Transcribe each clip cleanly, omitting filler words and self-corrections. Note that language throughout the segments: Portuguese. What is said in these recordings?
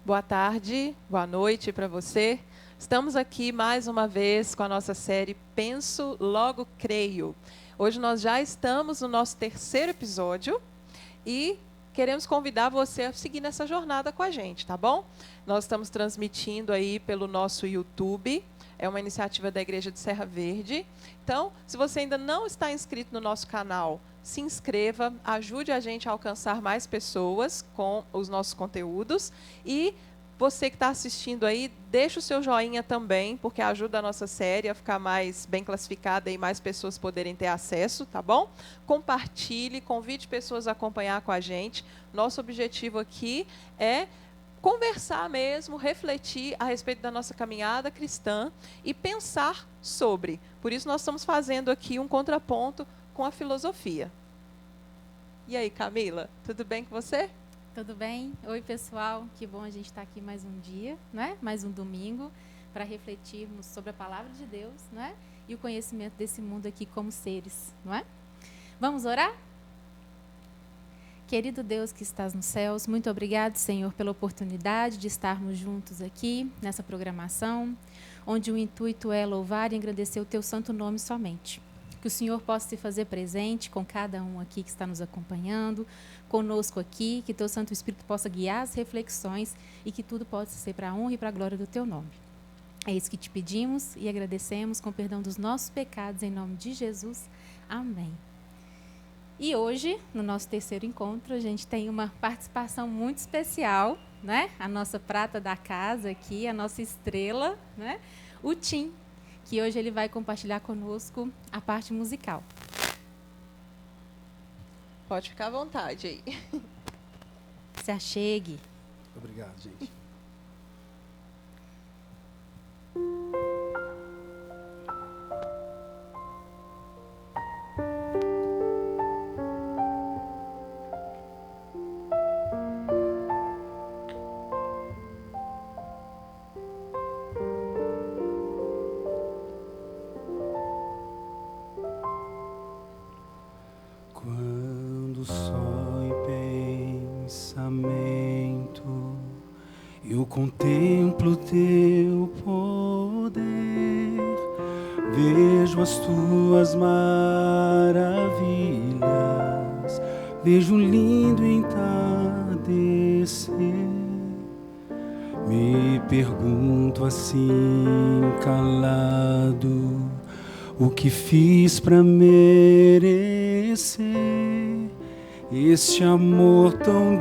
Boa tarde, boa noite para você. Estamos aqui mais uma vez com a nossa série Penso, Logo Creio. Hoje nós já estamos no nosso terceiro episódio e queremos convidar você a seguir nessa jornada com a gente, tá bom? Nós estamos transmitindo aí pelo nosso YouTube. É uma iniciativa da Igreja de Serra Verde. Então, se você ainda não está inscrito no nosso canal, se inscreva, ajude a gente a alcançar mais pessoas com os nossos conteúdos. E você que está assistindo aí, deixa o seu joinha também, porque ajuda a nossa série a ficar mais bem classificada e mais pessoas poderem ter acesso, tá bom? Compartilhe, convide pessoas a acompanhar com a gente. Nosso objetivo aqui é conversar mesmo, refletir a respeito da nossa caminhada cristã e pensar sobre. Por isso nós estamos fazendo aqui um contraponto com a filosofia. E aí, Camila, tudo bem com você? Tudo bem? Oi, pessoal. Que bom a gente estar aqui mais um dia, né? Mais um domingo, para refletirmos sobre a palavra de Deus, né? E o conhecimento desse mundo aqui como seres, não é? Vamos orar? Querido Deus que estás nos céus, muito obrigado, Senhor, pela oportunidade de estarmos juntos aqui nessa programação, onde o intuito é louvar e engrandecer o teu santo nome somente. Que o Senhor possa se fazer presente com cada um aqui que está nos acompanhando, conosco aqui, que teu Santo Espírito possa guiar as reflexões e que tudo possa ser para a honra e para a glória do teu nome. É isso que te pedimos e agradecemos com perdão dos nossos pecados, em nome de Jesus. Amém. E hoje, no nosso terceiro encontro, a gente tem uma participação muito especial, né? A nossa prata da casa aqui, a nossa estrela, né? O Tim, que hoje ele vai compartilhar conosco a parte musical. Pode ficar à vontade aí. Se achegue. Obrigado, gente. Quando só em pensamento eu contemplo teu poder, vejo as tuas maravilhas, vejo um lindo entardecer. Me pergunto assim calado, o que fiz pra merecer este amor tão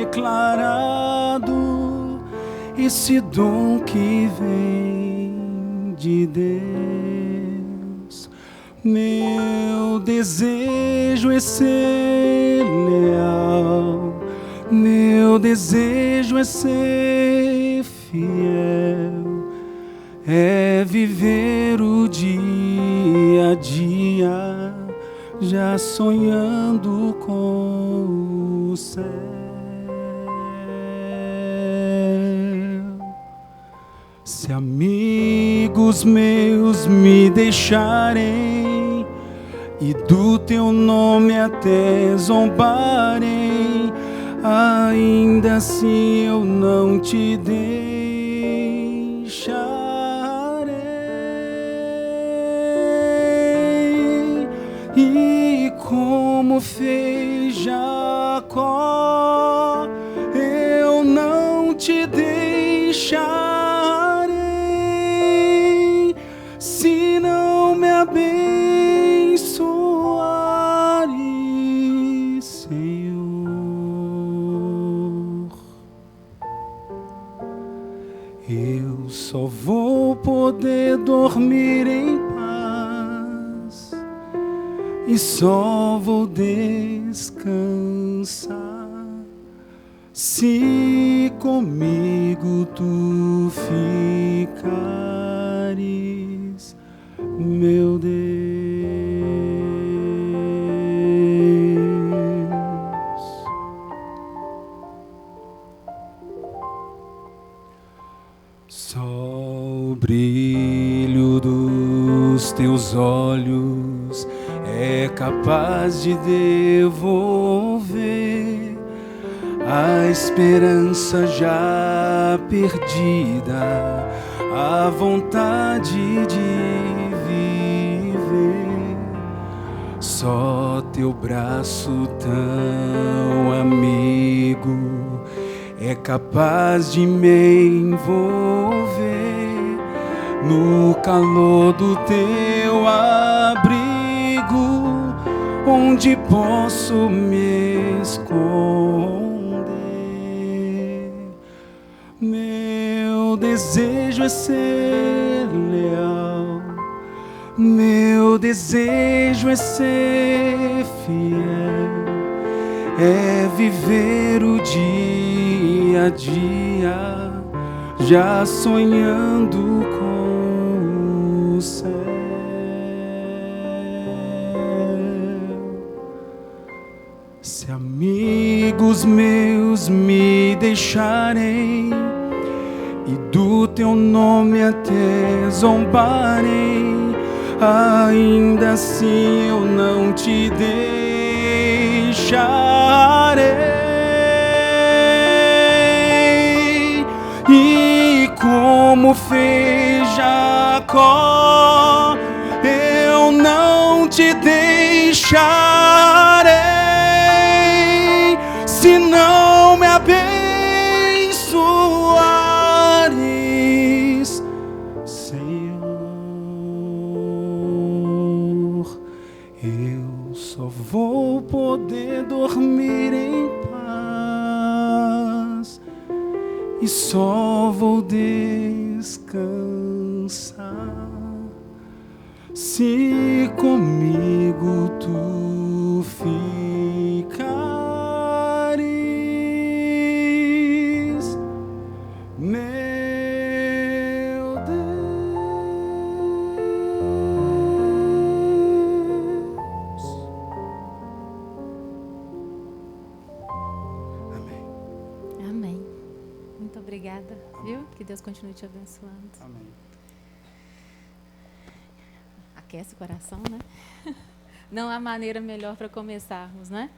declarado, esse dom que vem de Deus? Meu desejo é ser leal, meu desejo é ser fiel, é viver o dia a dia, já sonhando com o céu. Se amigos meus me deixarem e do teu nome até zombarem, ainda assim eu não te deixarei. E como fez Jacó, eu não te deixarei, se não me abençoares, Senhor. Eu só vou poder dormir em paz e só vou descansar se comigo tu ficares, meu Deus. Só o brilho dos teus olhos é capaz de devolver a esperança já perdida, a vontade de viver. Só teu braço tão amigo é capaz de me envolver no calor do teu abrigo, onde posso me esconder. Meu desejo é ser leal, meu desejo é ser fiel, é viver o dia a dia, já sonhando com o céu. Se amigos meus me deixarem e do teu nome até zombarem, ainda assim eu não te deixarei. E como fez Jacó, eu não te deixarei, se não me abençoares, Senhor. Eu só vou poder dormir em paz e só vou descansar se comigo tu ficares, meu Deus. Amém. Amém. Muito obrigada, viu? Que Deus continue te abençoando. Amém. Aquece o coração, né? Não há maneira melhor para começarmos, né?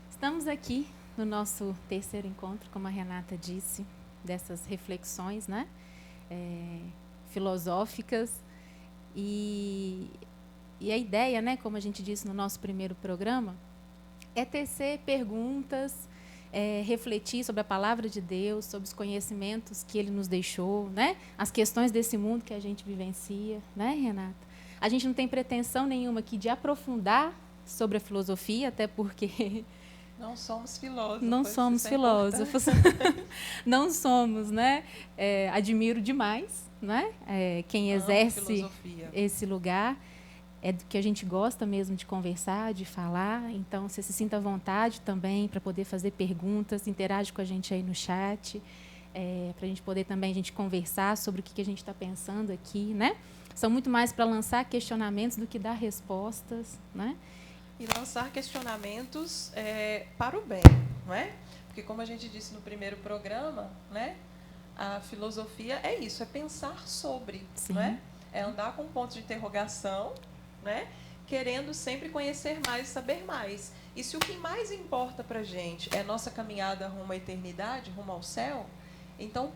Estamos aqui no nosso terceiro encontro, como a Renata disse, dessas reflexões, né? Filosóficas. E a ideia, né, como a gente disse no nosso primeiro programa, é tecer perguntas, refletir sobre a palavra de Deus, sobre os conhecimentos que Ele nos deixou, né? As questões desse mundo que a gente vivencia, né, Renata? A gente não tem pretensão nenhuma aqui de aprofundar sobre a filosofia, até porque não somos filósofos. Não somos filósofos. Não somos, né? Admiro demais, né? Quem exerce esse lugar. É do que a gente gosta mesmo de conversar, de falar. Então, você se sinta à vontade também para poder fazer perguntas, interage com a gente aí no chat, para a gente poder também conversar sobre o que a gente está pensando aqui, né? São muito mais para lançar questionamentos do que dar respostas, né? E lançar questionamentos para o bem, não é? Porque, como a gente disse no primeiro programa, né, a filosofia é isso, é pensar sobre, não é? É andar com pontos de interrogação, né, querendo sempre conhecer mais e saber mais. E se o que mais importa para a gente é a nossa caminhada rumo à eternidade, rumo ao céu, então,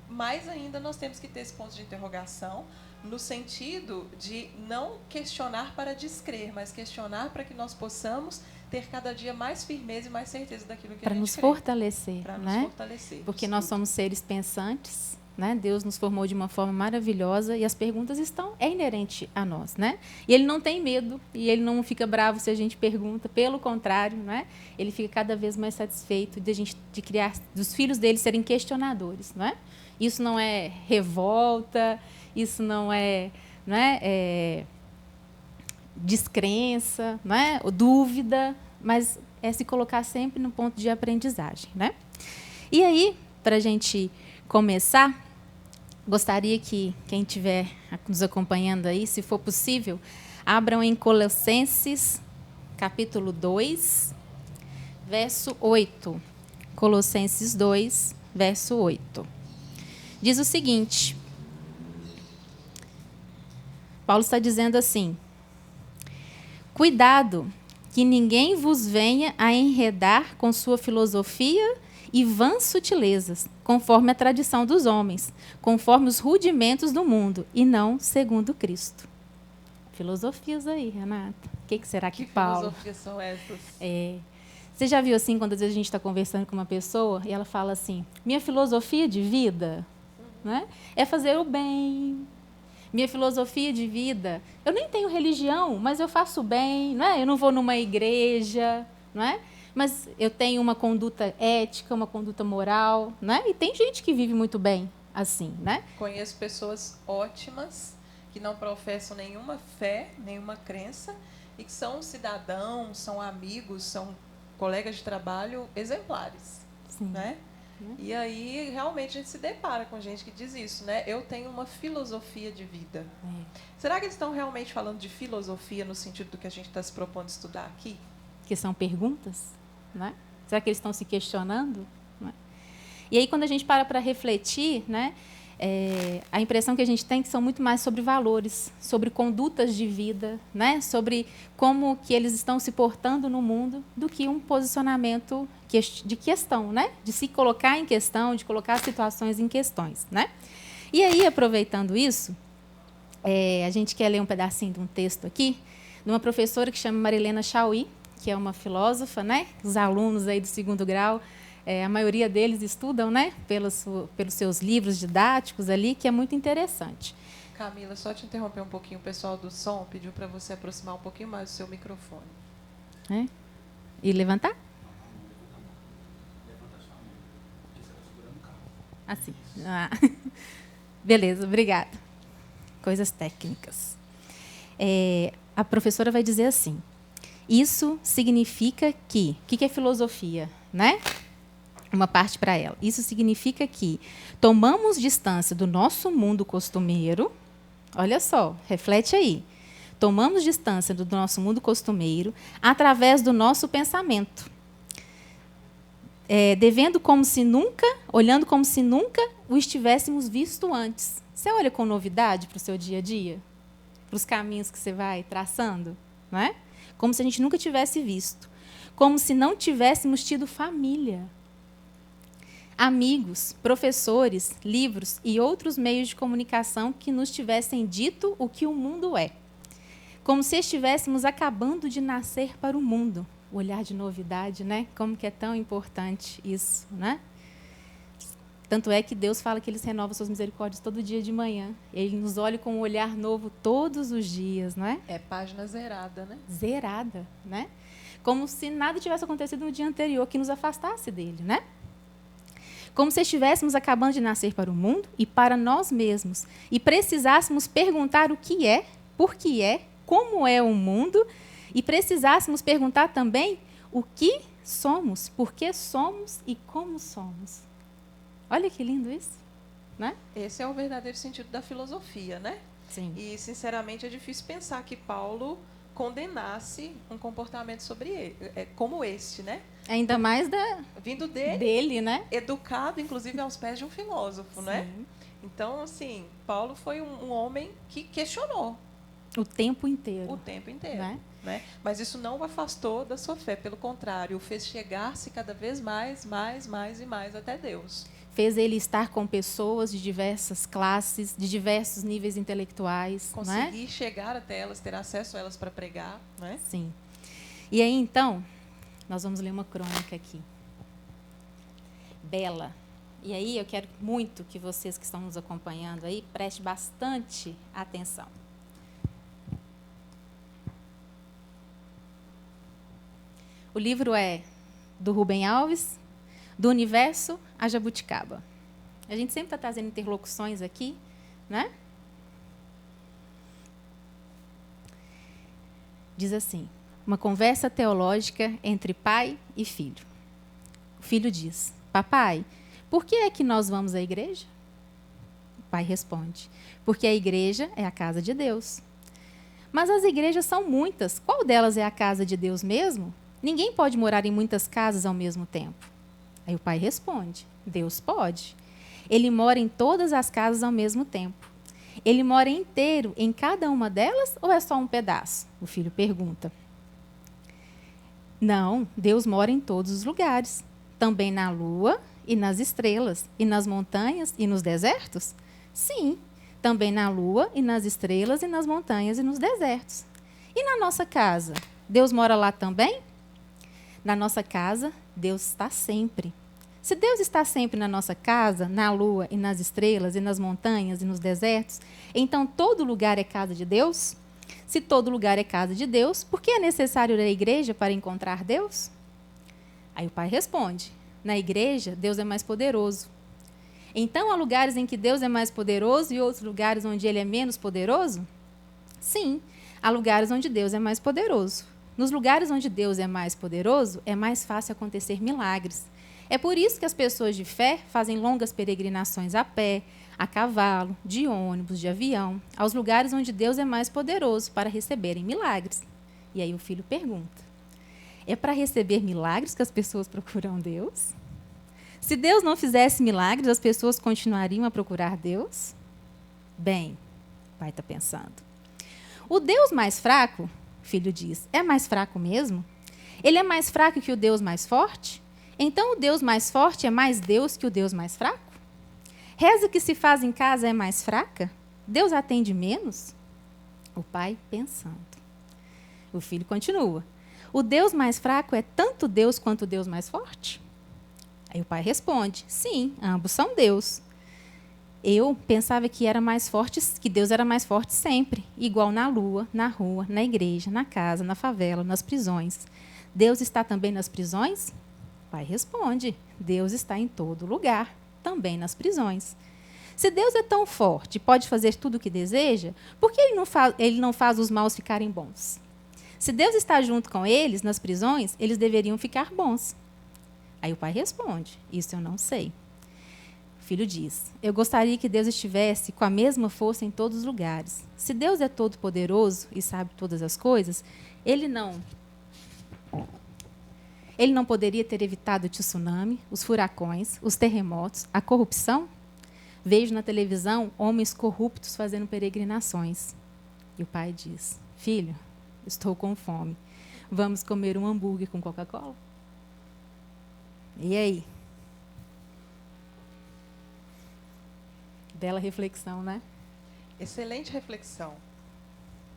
mais ainda nós temos que ter esse ponto de interrogação, no sentido de não questionar para descrer, mas questionar para que nós possamos ter cada dia mais firmeza e mais certeza daquilo que a gente crê. Para nos fortalecer. Porque nós somos seres pensantes, né? Deus nos formou de uma forma maravilhosa e as perguntas é inerente a nós, né? E Ele não tem medo e Ele não fica bravo se a gente pergunta, pelo contrário, né? Ele fica cada vez mais satisfeito de criar, dos filhos dele serem questionadores, não é? Isso não é revolta, isso não é descrença, não é? Ou dúvida, mas é se colocar sempre no ponto de aprendizagem, né? E aí, para a gente começar, gostaria que quem estiver nos acompanhando aí, se for possível, abram em Colossenses, capítulo 2, verso 8. Colossenses 2, verso 8. Diz o seguinte: Paulo está dizendo assim: cuidado, que ninguém vos venha a enredar com sua filosofia e vãs sutilezas, conforme a tradição dos homens, conforme os rudimentos do mundo, e não segundo Cristo. Filosofias aí, Renata. O que será que Paulo... filosofias são essas? Você já viu assim, quando às vezes a gente está conversando com uma pessoa e ela fala assim, minha filosofia de vida, né, é fazer o bem. Minha filosofia de vida, eu nem tenho religião, mas eu faço bem, não é? Eu não vou numa igreja, não é? Mas eu tenho uma conduta ética, uma conduta moral, né? E tem gente que vive muito bem assim, né? Conheço pessoas ótimas que não professam nenhuma fé, nenhuma crença e que são cidadãos, são amigos, são colegas de trabalho exemplares, Sim. né? E aí realmente a gente se depara com gente que diz isso, né? Eu tenho uma filosofia de vida. Será que eles estão realmente falando de filosofia no sentido do que a gente está se propondo a estudar aqui? Que são perguntas, né? Será que eles estão se questionando? Né? E aí, quando a gente para refletir, né, a impressão que a gente tem é que são muito mais sobre valores, sobre condutas de vida, né, sobre como que eles estão se portando no mundo, do que um posicionamento de questão, né, de se colocar em questão, de colocar situações em questões, né? E aí, aproveitando isso, a gente quer ler um pedacinho de um texto aqui, de uma professora que chama Marilena Chauí, que é uma filósofa, né? Os alunos aí do 2º grau, a maioria deles estudam, né? Pelos seus livros didáticos ali, que é muito interessante. Camila, só te interromper um pouquinho, o pessoal do som pediu para você aproximar um pouquinho mais do seu microfone. E levantar? Assim. Beleza, obrigada. Coisas técnicas. A professora vai dizer assim, isso significa que... O que é filosofia? Né? Uma parte para ela. Isso significa que tomamos distância do nosso mundo costumeiro. Olha só, reflete aí. Tomamos distância do nosso mundo costumeiro através do nosso pensamento. Olhando como se nunca o estivéssemos visto antes. Você olha com novidade para o seu dia a dia? Para os caminhos que você vai traçando? Não é? Como se a gente nunca tivesse visto. Como se não tivéssemos tido família. Amigos, professores, livros e outros meios de comunicação que nos tivessem dito o que o mundo é. Como se estivéssemos acabando de nascer para o mundo. O olhar de novidade, né? Como que é tão importante isso, né? Tanto é que Deus fala que Ele renova suas misericórdias todo dia de manhã. Ele nos olha com um olhar novo todos os dias, não é? É página zerada, né? Zerada, né? Como se nada tivesse acontecido no dia anterior que nos afastasse dele, né? Como se estivéssemos acabando de nascer para o mundo e para nós mesmos e precisássemos perguntar o que é, por que é, como é o mundo e precisássemos perguntar também o que somos, por que somos e como somos. Olha que lindo isso, né? Esse é o verdadeiro sentido da filosofia, né? Sim. E, sinceramente, é difícil pensar que Paulo condenasse um comportamento sobre ele, como este, né? Ainda mais vindo dele, né? Educado, inclusive, aos pés de um filósofo, né? Então, assim, Paulo foi um homem que questionou. O tempo inteiro. O tempo inteiro. Né? Mas isso não o afastou da sua fé, pelo contrário, o fez chegar-se cada vez mais e mais até Deus. Fez ele estar com pessoas de diversas classes, de diversos níveis intelectuais. Conseguir chegar até elas, ter acesso a elas para pregar. Né? Sim. E aí, então, nós vamos ler uma crônica aqui. Bela. E aí eu quero muito que vocês que estão nos acompanhando aí prestem bastante atenção. O livro é do Rubem Alves, Do Universo a Jabuticaba. A gente sempre está trazendo interlocuções aqui, né? Diz assim, uma conversa teológica entre pai e filho. O filho diz, papai, por que é que nós vamos à igreja? O pai responde, porque a igreja é a casa de Deus. Mas as igrejas são muitas, qual delas é a casa de Deus mesmo? Ninguém pode morar em muitas casas ao mesmo tempo. Aí o pai responde, Deus pode. Ele mora em todas as casas ao mesmo tempo. Ele mora inteiro em cada uma delas ou é só um pedaço? O filho pergunta. Não, Deus mora em todos os lugares. Também na lua e nas estrelas, e nas montanhas e nos desertos? Sim, também na lua e nas estrelas e nas montanhas e nos desertos. E na nossa casa, Deus mora lá também? Na nossa casa, Deus está sempre. Se Deus está sempre na nossa casa, na lua e nas estrelas e nas montanhas e nos desertos, então todo lugar é casa de Deus? Se todo lugar é casa de Deus, por que é necessário ir à igreja para encontrar Deus? Aí o pai responde: na igreja, Deus é mais poderoso. Então há lugares em que Deus é mais poderoso e outros lugares onde ele é menos poderoso? Sim, há lugares onde Deus é mais poderoso. Nos lugares onde Deus é mais poderoso, é mais fácil acontecer milagres. É por isso que as pessoas de fé fazem longas peregrinações a pé, a cavalo, de ônibus, de avião, aos lugares onde Deus é mais poderoso para receberem milagres. E aí o filho pergunta: é para receber milagres que as pessoas procuram Deus? Se Deus não fizesse milagres, as pessoas continuariam a procurar Deus? Bem, o pai está pensando. O Deus mais fraco, o filho diz, é mais fraco mesmo? Ele é mais fraco que o Deus mais forte? Então o Deus mais forte é mais Deus que o Deus mais fraco? Reza que se faz em casa é mais fraca? Deus atende menos? O pai pensando. O filho continua. O Deus mais fraco é tanto Deus quanto o Deus mais forte? Aí o pai responde: sim, ambos são Deus. Eu pensava que era mais forte, que Deus era mais forte sempre, igual na lua, na rua, na igreja, na casa, na favela, nas prisões. Deus está também nas prisões? O pai responde: Deus está em todo lugar, também nas prisões. Se Deus é tão forte e pode fazer tudo o que deseja, por que ele não faz os maus ficarem bons? Se Deus está junto com eles nas prisões, eles deveriam ficar bons. Aí o pai responde: isso eu não sei. O filho diz: eu gostaria que Deus estivesse com a mesma força em todos os lugares. Se Deus é todo poderoso e sabe todas as coisas, ele não poderia ter evitado o tsunami, os furacões, os terremotos, a corrupção? Vejo na televisão homens corruptos fazendo peregrinações. E o pai diz: filho, estou com fome. Vamos comer um hambúrguer com Coca-Cola? E aí? Bela reflexão, né? Excelente reflexão.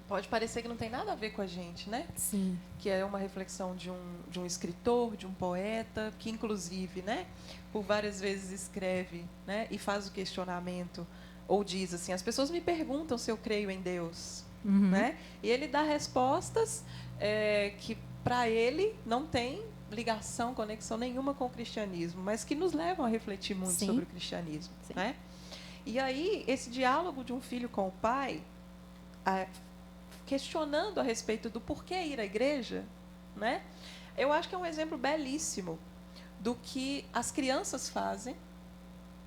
Pode parecer que não tem nada a ver com a gente, né? Sim. Que é uma reflexão de um escritor, de um poeta, que inclusive, né, por várias vezes escreve, né, e faz o questionamento, ou diz assim: as pessoas me perguntam se eu creio em Deus. Uhum. Né? E ele dá respostas que, para ele, não tem ligação, conexão nenhuma com o cristianismo, mas que nos levam a refletir muito Sim. sobre o cristianismo. Né? E aí, esse diálogo de um filho com o pai, questionando a respeito do porquê ir à igreja, né? Eu acho que é um exemplo belíssimo do que as crianças fazem,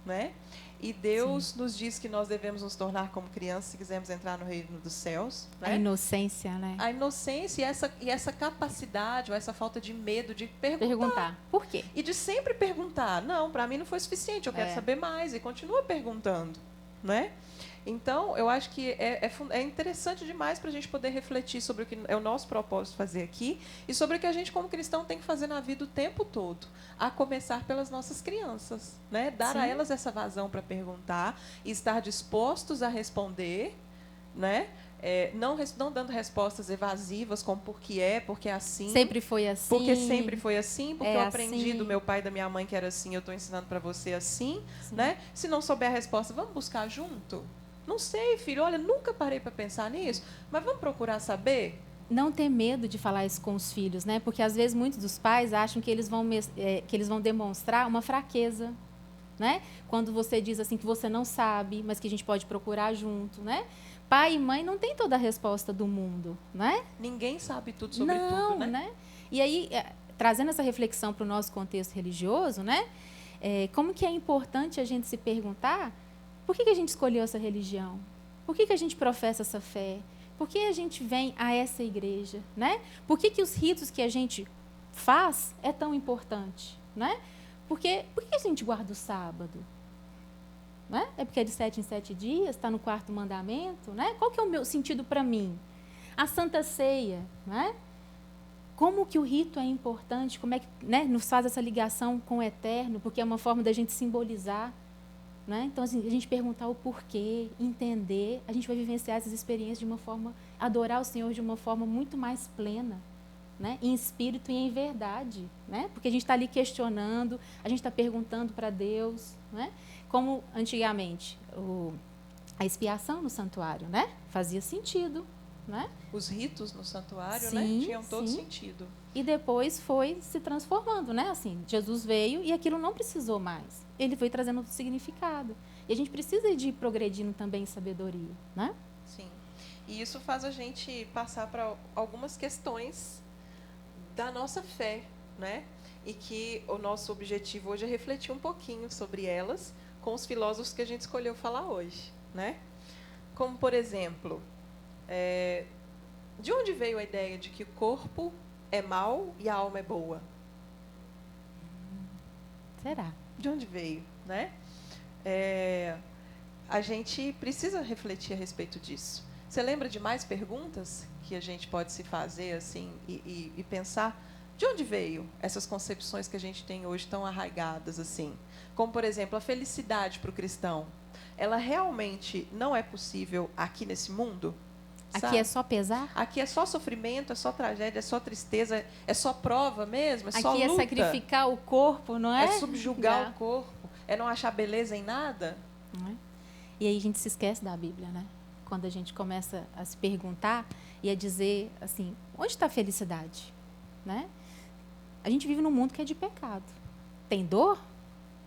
né? E Deus Sim. nos diz que nós devemos nos tornar como crianças se quisermos entrar no reino dos céus. Né? A inocência, né? A inocência e essa capacidade, ou essa falta de medo de perguntar. Por quê? E de sempre perguntar. Não, para mim não foi suficiente, eu quero saber mais. E continua perguntando. Né? Então, eu acho que é interessante demais para a gente poder refletir sobre o que é o nosso propósito fazer aqui e sobre o que a gente, como cristão, tem que fazer na vida o tempo todo, a começar pelas nossas crianças. Né? Dar Sim. a elas essa vazão para perguntar e estar dispostos a responder, né? Não dando respostas evasivas, como porque é assim. Sempre foi assim. Porque sempre foi assim, porque eu aprendi assim. do meu pai e da minha mãe que era assim, eu estou ensinando para você assim. Né? Se não souber a resposta, vamos buscar junto? Não sei, filho, olha, nunca parei para pensar nisso, mas vamos procurar saber? Não ter medo de falar isso com os filhos, né? Porque às vezes muitos dos pais acham que eles vão demonstrar uma fraqueza, né? Quando você diz assim que você não sabe, mas que a gente pode procurar junto, né? Pai e mãe não tem toda a resposta do mundo, né? Ninguém sabe tudo sobre tudo, né? E aí, trazendo essa reflexão para o nosso contexto religioso, né? Como que é importante a gente se perguntar: por que a gente escolheu essa religião? Por que a gente professa essa fé? Por que a gente vem a essa igreja? Né? Por que os ritos que a gente faz é tão importante? Né? Por que a gente guarda o sábado? Né? É porque é de 7 em 7 dias, está no 4º mandamento? Né? Qual que é o meu sentido para mim? A Santa Ceia, né? como que o rito é importante, como é que, né, nos faz essa ligação com o eterno, porque é uma forma da gente simbolizar. Né? Então, assim, a gente perguntar o porquê, entender, a gente vai vivenciar essas experiências de uma forma, adorar o Senhor de uma forma muito mais plena, né? Em espírito e em verdade, né? Porque a gente está ali questionando, a gente está perguntando para Deus, né? Como antigamente a expiação no santuário, né? Fazia sentido, né? Os ritos no santuário, Sim, né? Tinham todo sim. sentido. E depois foi se transformando, né? Assim, Jesus veio e aquilo não precisou mais. Ele foi trazendo outro significado. E a gente precisa de ir progredindo também em sabedoria, né? Sim. E isso faz a gente passar para algumas questões da nossa fé, né? E que o nosso objetivo hoje é refletir um pouquinho sobre elas com os filósofos que a gente escolheu falar hoje, né? Como, por exemplo, de onde veio a ideia de que o corpo é mau e a alma é boa? Será? De onde veio, né? A gente precisa refletir a respeito disso. Você lembra de mais perguntas que a gente pode se fazer assim e pensar de onde veio essas concepções que a gente tem hoje tão arraigadas assim? Como, por exemplo, a felicidade para o cristão. Ela realmente não é possível aqui nesse mundo? Aqui Sabe? é só pesar? Aqui é só sofrimento, é só tragédia, é só tristeza, é só prova mesmo, é só Aqui luta. é sacrificar o corpo, não é? É subjugar o corpo, é não achar beleza em nada. Não é? E aí a gente se esquece da Bíblia, né? Quando a gente começa a se perguntar e a dizer assim, onde está a felicidade? Né? A gente vive num mundo que é de pecado. Tem dor?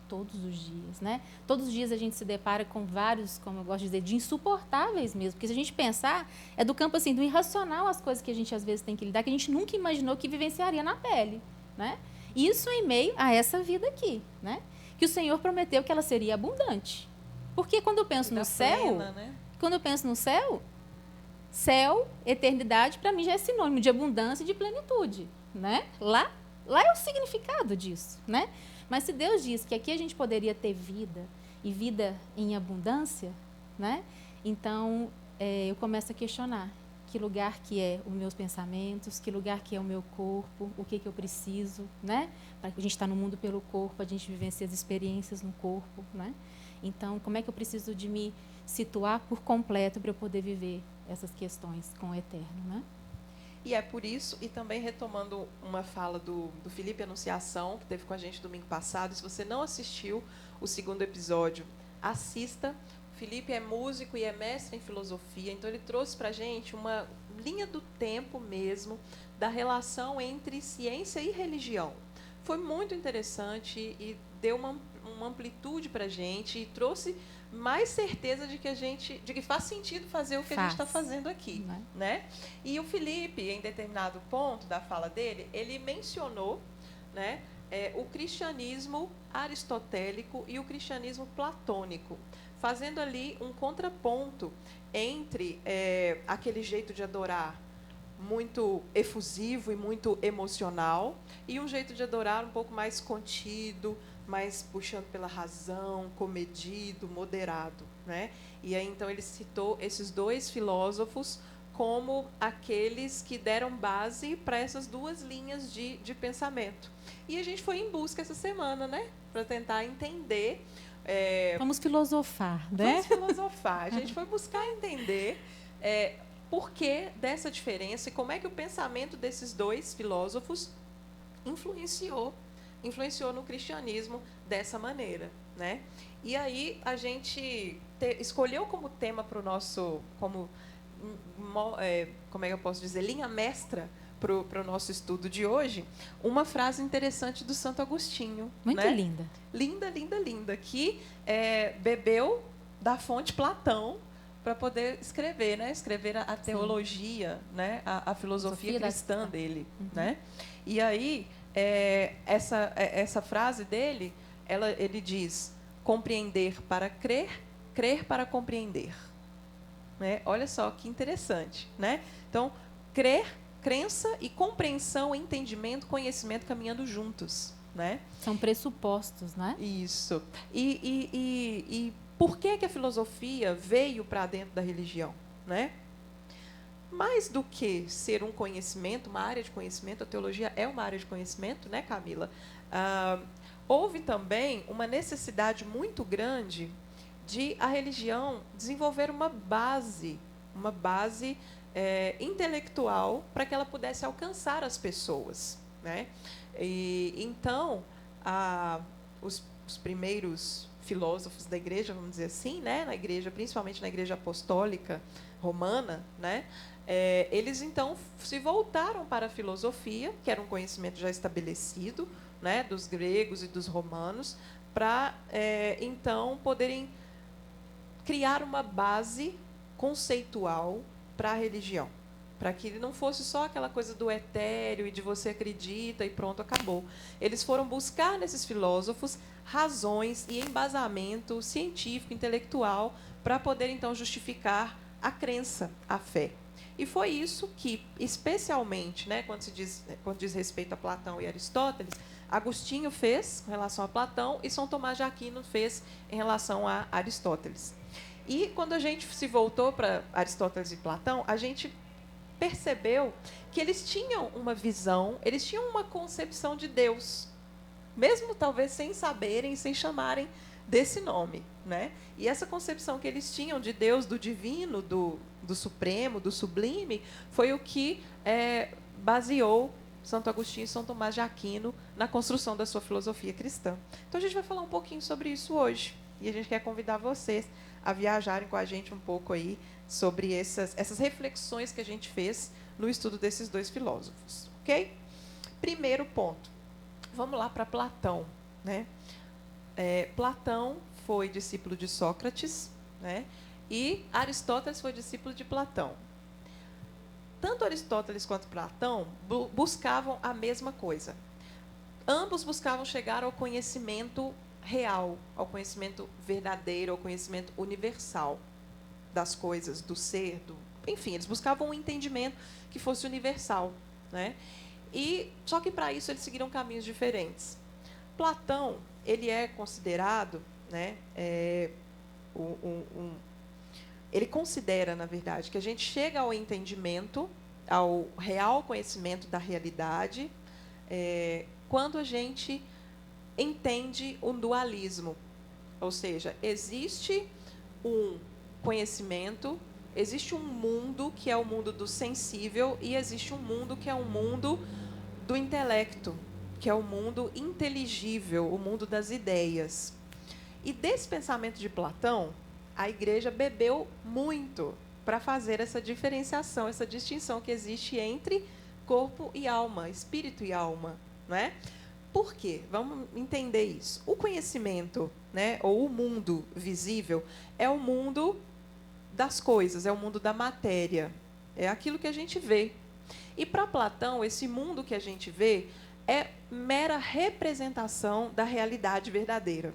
Todos os dias, né? Todos os dias a gente se depara com vários, como eu gosto de dizer, de insuportáveis mesmo. Porque se a gente pensar, é do campo assim, do irracional as coisas que a gente às vezes tem que lidar, que a gente nunca imaginou que vivenciaria na pele, né? Isso em meio a essa vida aqui, né? Que o Senhor prometeu que ela seria abundante. Porque quando eu penso no céu, Plena, né? quando eu penso no céu, céu, eternidade, para mim já é sinônimo de abundância e de plenitude, né? Lá é o significado disso, né? Mas se Deus diz que aqui a gente poderia ter vida e vida em abundância, né? Então eu começo a questionar que lugar que é os meus pensamentos, que lugar que é o meu corpo, o que eu preciso, né? Para que a gente está no mundo pelo corpo, a gente vivencia as experiências no corpo, né? Então, como é que eu preciso de me situar por completo para eu poder viver essas questões com o eterno, né? E é por isso, e também retomando uma fala do Felipe Anunciação, que teve com a gente domingo passado, se você não assistiu o 2º episódio, assista. O Felipe é músico e é mestre em filosofia, então ele trouxe para a gente uma linha do tempo mesmo da relação entre ciência e religião. Foi muito interessante e deu uma amplitude para a gente e trouxe mais certeza de que faz sentido fazer o que a gente está fazendo aqui, né? E o Felipe, em determinado ponto da fala dele, ele mencionou, né, o cristianismo aristotélico e o cristianismo platônico, fazendo ali um contraponto entre aquele jeito de adorar muito efusivo e muito emocional e um jeito de adorar um pouco mais contido, mais puxando pela razão, comedido, moderado, né? E aí então ele citou esses dois filósofos como aqueles que deram base para essas duas linhas de pensamento. E a gente foi em busca essa semana, né? Para tentar entender. Vamos filosofar, né? Vamos filosofar. A gente foi buscar entender por que dessa diferença e como é que o pensamento desses dois filósofos influenciou no cristianismo dessa maneira, né? E aí a gente escolheu como tema para o nosso, como é que eu posso dizer, linha mestra para o nosso estudo de hoje, uma frase interessante do Santo Agostinho. Muito, né? linda. Linda, linda, linda, que bebeu da fonte Platão para poder escrever, né? Escrever a teologia, né? A filosofia cristã dele, né? E aí essa frase dele, ele diz: compreender para crer, crer para compreender. Né? Olha só que interessante, né? Então, crença e compreensão, entendimento, conhecimento caminhando juntos, né? São pressupostos, né? Isso. E por que a filosofia veio para dentro da religião, né? mais do que ser um conhecimento, uma área de conhecimento, a teologia é uma área de conhecimento, né, Camila? Houve também uma necessidade muito grande de a religião desenvolver uma base intelectual para que ela pudesse alcançar as pessoas, né? E então os primeiros filósofos da igreja, vamos dizer assim, né, na igreja, principalmente na igreja apostólica romana, né, eles então se voltaram para a filosofia, que era um conhecimento já estabelecido, né, dos gregos e dos romanos, para então poderem criar uma base conceitual para a religião, para que ele não fosse só aquela coisa do etéreo e de você acredita e pronto, acabou. Eles foram buscar nesses filósofos razões e embasamento científico, intelectual, para poder então justificar a crença, a fé. E foi isso que, especialmente, né, quando diz respeito a Platão e Aristóteles, Agostinho fez com relação a Platão e São Tomás de Aquino fez em relação a Aristóteles. E quando a gente se voltou para Aristóteles e Platão, a gente percebeu que eles tinham uma visão, eles tinham uma concepção de Deus, mesmo talvez sem saberem, sem chamarem desse nome, né? E essa concepção que eles tinham de Deus, do divino, do supremo, do sublime, foi o que baseou Santo Agostinho e São Tomás de Aquino na construção da sua filosofia cristã. Então a gente vai falar um pouquinho sobre isso hoje. E a gente quer convidar vocês a viajarem com a gente um pouco aí sobre essas reflexões que a gente fez no estudo desses dois filósofos, ok? Primeiro ponto. Vamos lá para Platão, né? Platão foi discípulo de Sócrates, né? E Aristóteles foi discípulo de Platão. Tanto Aristóteles quanto Platão buscavam a mesma coisa. Ambos buscavam chegar ao conhecimento real, ao conhecimento verdadeiro, ao conhecimento universal das coisas, do ser, enfim, eles buscavam um entendimento que fosse universal, né? E só que para isso eles seguiram caminhos diferentes. Platão, ele é considerado, né, ele considera, na verdade, que a gente chega ao entendimento, ao real conhecimento da realidade, quando a gente entende o dualismo. Ou seja, existe um conhecimento, existe um mundo que é o mundo do sensível e existe um mundo que é o mundo do intelecto, que é o mundo inteligível, o mundo das ideias. E desse pensamento de Platão, a igreja bebeu muito para fazer essa diferenciação, essa distinção que existe entre corpo e alma, espírito e alma, não é? Por quê? Vamos entender isso. O conhecimento, né, ou o mundo visível, é o mundo das coisas, é o mundo da matéria, é aquilo que a gente vê. E para Platão, esse mundo que a gente vê é mera representação da realidade verdadeira.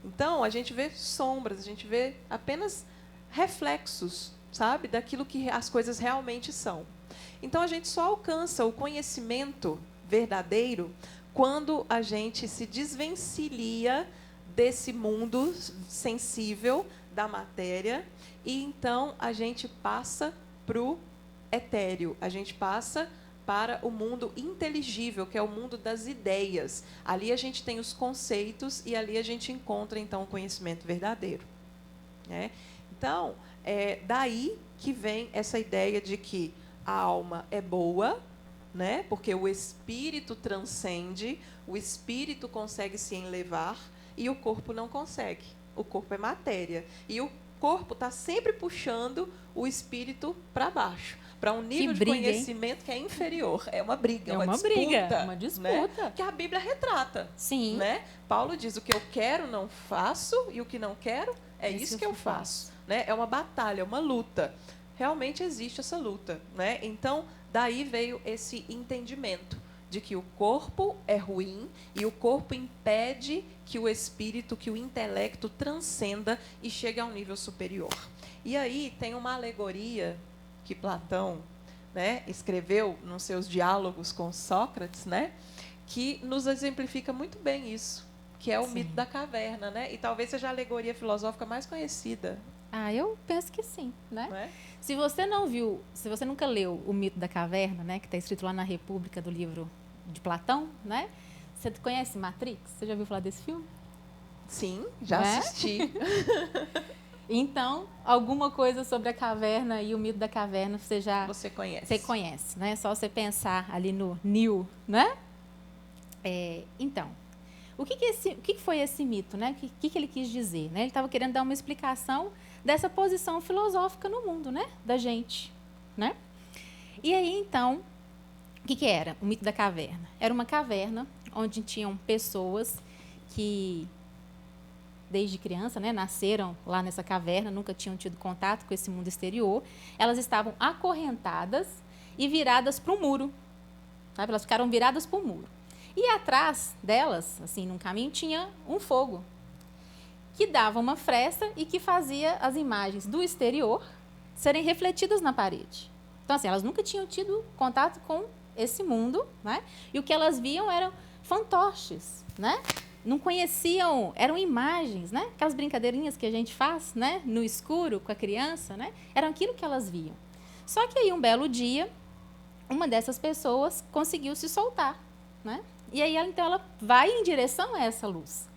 Então, a gente vê sombras, a gente vê apenas reflexos, sabe, daquilo que as coisas realmente são. Então, a gente só alcança o conhecimento verdadeiro quando a gente se desvencilha desse mundo sensível da matéria e então a gente passa para o etéreo, a gente passa para o mundo inteligível, que é o mundo das ideias. Ali a gente tem os conceitos e ali a gente encontra então o conhecimento verdadeiro, né? Então, daí que vem essa ideia de que a alma é boa, né? Porque o espírito transcende, o espírito consegue se enlevar e o corpo não consegue. O corpo é matéria. E o corpo está sempre puxando o espírito para baixo, para um nível de conhecimento que é inferior. É uma briga, é uma disputa. Briga, uma disputa. Né? Que a Bíblia retrata. Sim. Né? Paulo diz, o que eu quero não faço e o que não quero é isso que eu faço. Né? É uma batalha, é uma luta. Realmente existe essa luta, né? Então, daí veio esse entendimento de que o corpo é ruim e o corpo impede que o espírito, que o intelecto transcenda e chegue a um nível superior. E aí tem uma alegoria que Platão, né, escreveu nos seus diálogos com Sócrates, né, que nos exemplifica muito bem isso, que é o mito da caverna, né? E talvez seja a alegoria filosófica mais conhecida Ah, eu penso que sim, né? Não é? Se você não viu, se você nunca leu O Mito da Caverna, né, que está escrito lá na República do livro de Platão, né? Você conhece Matrix? Você já ouviu falar desse filme? Sim, já Não é? assisti. Então, alguma coisa sobre a caverna e o mito da caverna Você conhece. você conhece, né? Só você pensar ali no Neo, né? Então, o que foi esse mito, né? O que ele quis dizer, né? Ele estava querendo dar uma explicação dessa posição filosófica no mundo, né? Da gente, né? E aí, então, o que era o mito da caverna? Era uma caverna onde tinham pessoas que desde criança, né, nasceram lá nessa caverna, nunca tinham tido contato com esse mundo exterior. Elas estavam acorrentadas e viradas para o muro. Sabe? Elas ficaram viradas para o muro. E atrás delas, assim, num caminho, tinha um fogo que dava uma fresta e que fazia as imagens do exterior serem refletidas na parede. Então, assim, elas nunca tinham tido contato com esse mundo, né? E o que elas viam eram fantoches, né? Não conheciam, eram imagens, né? Aquelas brincadeirinhas que a gente faz, né? No escuro com a criança, né? Eram aquilo que elas viam. Só que aí, um belo dia, uma dessas pessoas conseguiu se soltar, né? E aí, então, ela vai em direção a essa luz.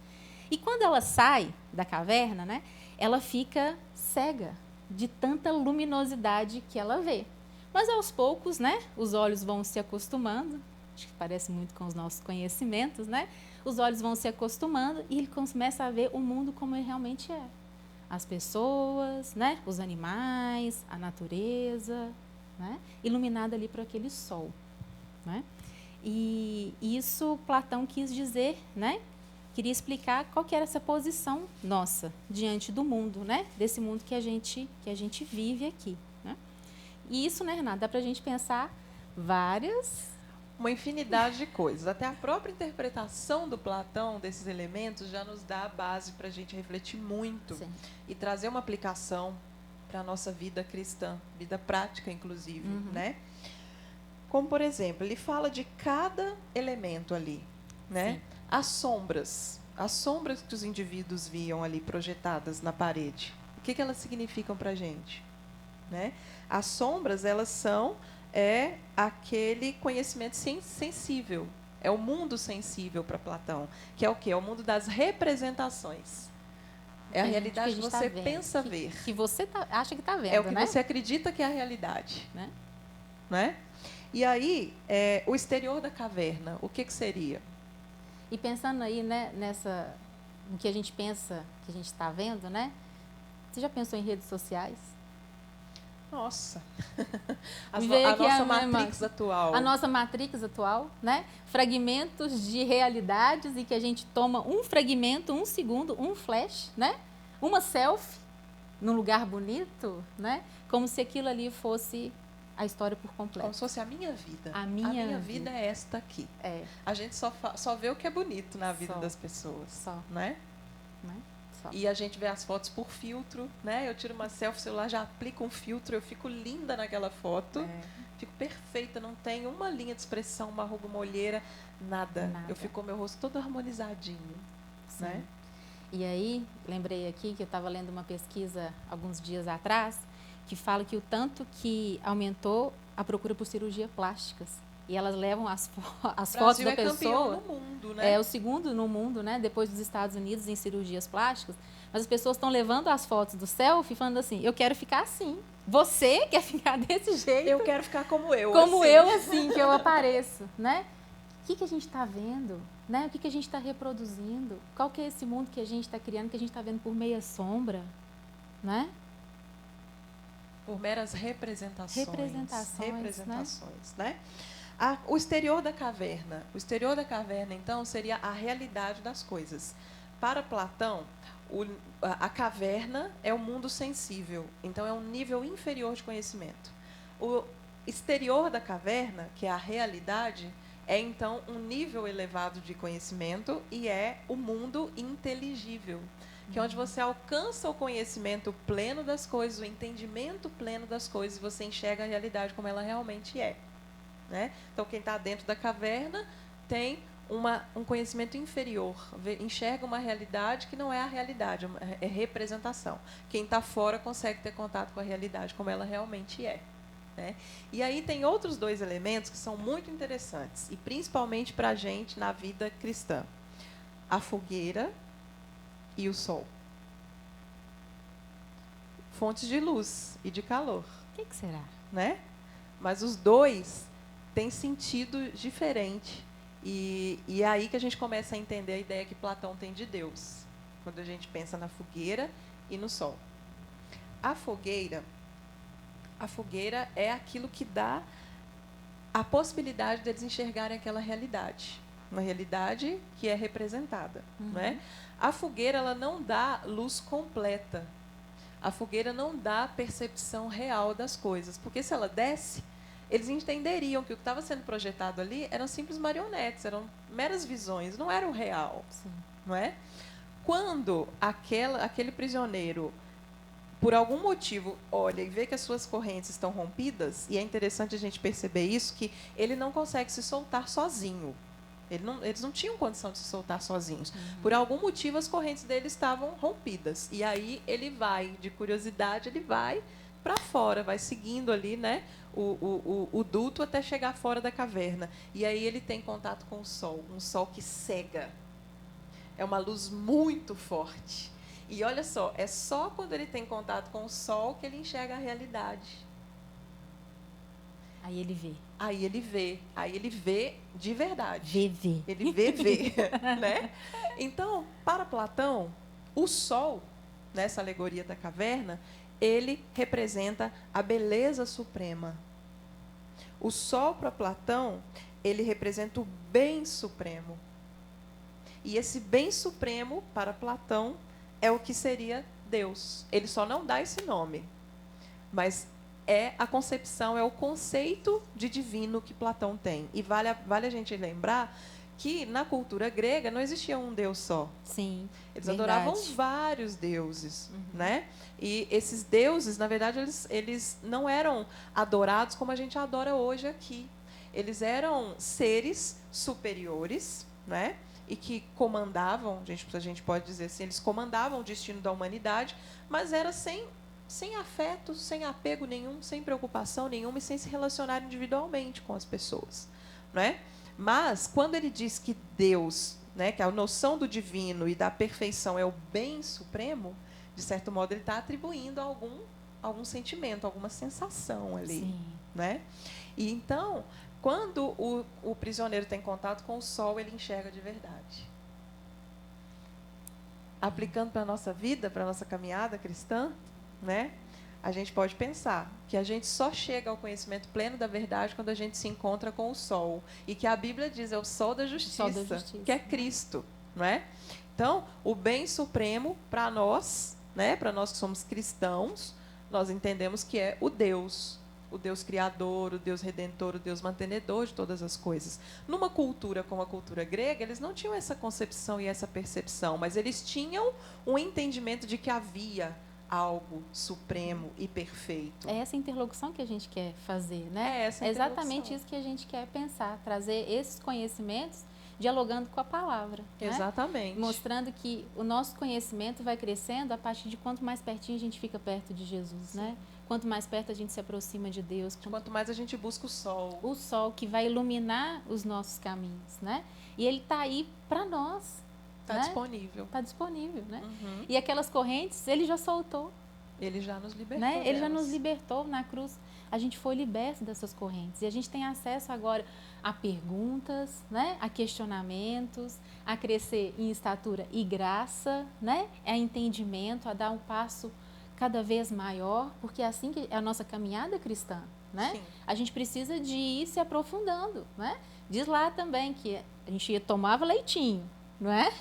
E quando ela sai da caverna, né? Ela fica cega de tanta luminosidade que ela vê. Mas, aos poucos, né? Os olhos vão se acostumando. Acho que parece muito com os nossos conhecimentos, né? Os olhos vão se acostumando e ele começa a ver o mundo como ele realmente é. As pessoas, né? Os animais, a natureza, né? Iluminada ali por aquele sol, né? E isso Platão quis dizer, né? Queria explicar qual que era essa posição nossa diante do mundo, né? Desse mundo que a gente vive aqui, né? E isso, né, Renata, dá para a gente pensar uma infinidade de coisas. Até a própria interpretação do Platão desses elementos já nos dá a base para a gente refletir muito. Sim. E trazer uma aplicação para a nossa vida cristã, vida prática, inclusive, né? Como, por exemplo, ele fala de cada elemento ali, né? Sim. As sombras que os indivíduos viam ali projetadas na parede. O que elas significam para a gente, né? As sombras, elas são aquele conhecimento sensível. É o mundo sensível para Platão, que é o quê? É o mundo das representações. É a realidade que você pensa ver. Que você acha que está vendo, é o que né? você acredita que é a realidade. Né? E aí, o exterior da caverna, o que seria? E pensando aí, né, no que a gente pensa, que a gente está vendo, né? Você já pensou em redes sociais? Nossa, a nossa Matrix atual. A nossa Matrix atual, né? Fragmentos de realidades e que a gente toma um fragmento, um segundo, um flash, né? Uma selfie num lugar bonito, né? Como se aquilo ali fosse a história por completo. Como se fosse a minha vida. A minha vida é esta aqui. A gente só vê o que é bonito na vida das pessoas. Só. Né? E a gente vê as fotos por filtro, né? Eu tiro uma selfie, o celular já aplica um filtro, eu fico linda naquela foto, fico perfeita, não tem uma linha de expressão, uma ruga, uma olheira, nada. Eu fico com o meu rosto todo harmonizadinho, né? E aí, lembrei aqui que eu estava lendo uma pesquisa alguns dias atrás, que fala que o tanto que aumentou a procura por cirurgia plásticas. E elas levam as fotos da pessoa. Campeão no mundo, né? É o segundo no mundo, né? Depois dos Estados Unidos em cirurgias plásticas. Mas as pessoas estão levando as fotos do selfie falando assim, eu quero ficar assim. Você quer ficar desse jeito? Eu quero ficar como eu. Como assim. Eu, assim, que eu apareço, né? O que a gente está vendo? Né? O que a gente está reproduzindo? Qual que é esse mundo que a gente está criando, que a gente está vendo por meia sombra? Né? Por meras representações. Representações, né? O exterior da caverna. O exterior da caverna, então, seria a realidade das coisas. Para Platão, a caverna é o mundo sensível. Então, é um nível inferior de conhecimento. O exterior da caverna, que é a realidade, é, então, um nível elevado de conhecimento e é o mundo inteligível, que é onde você alcança o conhecimento pleno das coisas, o entendimento pleno das coisas, e você enxerga a realidade como ela realmente é. Né? Então, quem está dentro da caverna tem um conhecimento inferior, enxerga uma realidade que não é a realidade, é representação. Quem está fora consegue ter contato com a realidade como ela realmente é. Né? E aí tem outros dois elementos que são muito interessantes, e principalmente para a gente na vida cristã. A fogueira e o sol. Fontes de luz e de calor. O que será? Né? Mas os dois têm sentido diferente. E é aí que a gente começa a entender a ideia que Platão tem de Deus, quando a gente pensa na fogueira e no sol. A fogueira é aquilo que dá a possibilidade deles enxergarem aquela realidade. Uma realidade que é representada. Né? A fogueira ela não dá luz completa. A fogueira não dá percepção real das coisas. Porque se ela desse, eles entenderiam que o que estava sendo projetado ali eram simples marionetes, eram meras visões, não era o real. Sim. Não é? Quando aquele prisioneiro, por algum motivo, olha e vê que as suas correntes estão rompidas, e é interessante a gente perceber isso, que ele não consegue se soltar sozinho. Eles não tinham condição de se soltar sozinhos. Por algum motivo, as correntes dele estavam rompidas. E aí ele vai, de curiosidade, ele vai para fora, vai seguindo ali, né, o duto até chegar fora da caverna. E aí ele tem contato com o sol, um sol que cega. É uma luz muito forte. E olha só, é só quando ele tem contato com o sol que ele enxerga a realidade. Aí ele vê. Aí ele vê de verdade. Vê. Ele vê, né? Então, para Platão, o sol, nessa alegoria da caverna, ele representa a beleza suprema. O sol, para Platão, ele representa o bem supremo. E esse bem supremo, para Platão, é o que seria Deus. Ele só não dá esse nome, mas é a concepção, é o conceito de divino que Platão tem. E vale a gente lembrar que na cultura grega não existia um Deus só. Sim. Eles adoravam vários deuses, né? E esses deuses, na verdade, eles não eram adorados como a gente adora hoje aqui. Eles eram seres superiores, né? E que comandavam, a gente pode dizer assim, eles comandavam o destino da humanidade, mas era sem afeto, sem apego nenhum, sem preocupação nenhuma e sem se relacionar individualmente com as pessoas, não é? Mas quando ele diz que Deus, né, que a noção do divino e da perfeição é o bem supremo, de certo modo ele está atribuindo algum sentimento, alguma sensação ali, Sim. né? E então, quando o prisioneiro tem contato com o sol, ele enxerga de verdade. Aplicando para a nossa vida, para a nossa caminhada cristã, né? A gente pode pensar que a gente só chega ao conhecimento pleno da verdade quando a gente se encontra com o sol. E que a Bíblia diz é o sol da justiça, que é Cristo. Não é? Então, o bem supremo para nós, né? Para nós que somos cristãos, nós entendemos que é o Deus criador, o Deus redentor, o Deus mantenedor de todas as coisas. Numa cultura como a cultura grega, eles não tinham essa concepção e essa percepção, mas eles tinham um entendimento de que havia algo supremo e perfeito. É essa interlocução que a gente quer fazer, né? É exatamente isso que a gente quer pensar, trazer esses conhecimentos dialogando com a palavra. Exatamente. Né? Mostrando que o nosso conhecimento vai crescendo a partir de quanto mais pertinho a gente fica perto de Jesus, né? Quanto mais perto a gente se aproxima de Deus. Quanto mais a gente busca o sol. O sol que vai iluminar os nossos caminhos, né? E ele está aí para nós. Está disponível. Está disponível, né? E aquelas correntes, ele já soltou. Ele já nos libertou. Né? Ele já nos libertou na cruz. A gente foi liberto dessas correntes. E a gente tem acesso agora a perguntas, né? A questionamentos, a crescer em estatura e graça, né? A entendimento, a dar um passo cada vez maior, porque é assim que é a nossa caminhada cristã, né? Sim. A gente precisa de ir se aprofundando, né? Diz lá também que a gente tomava leitinho, não é?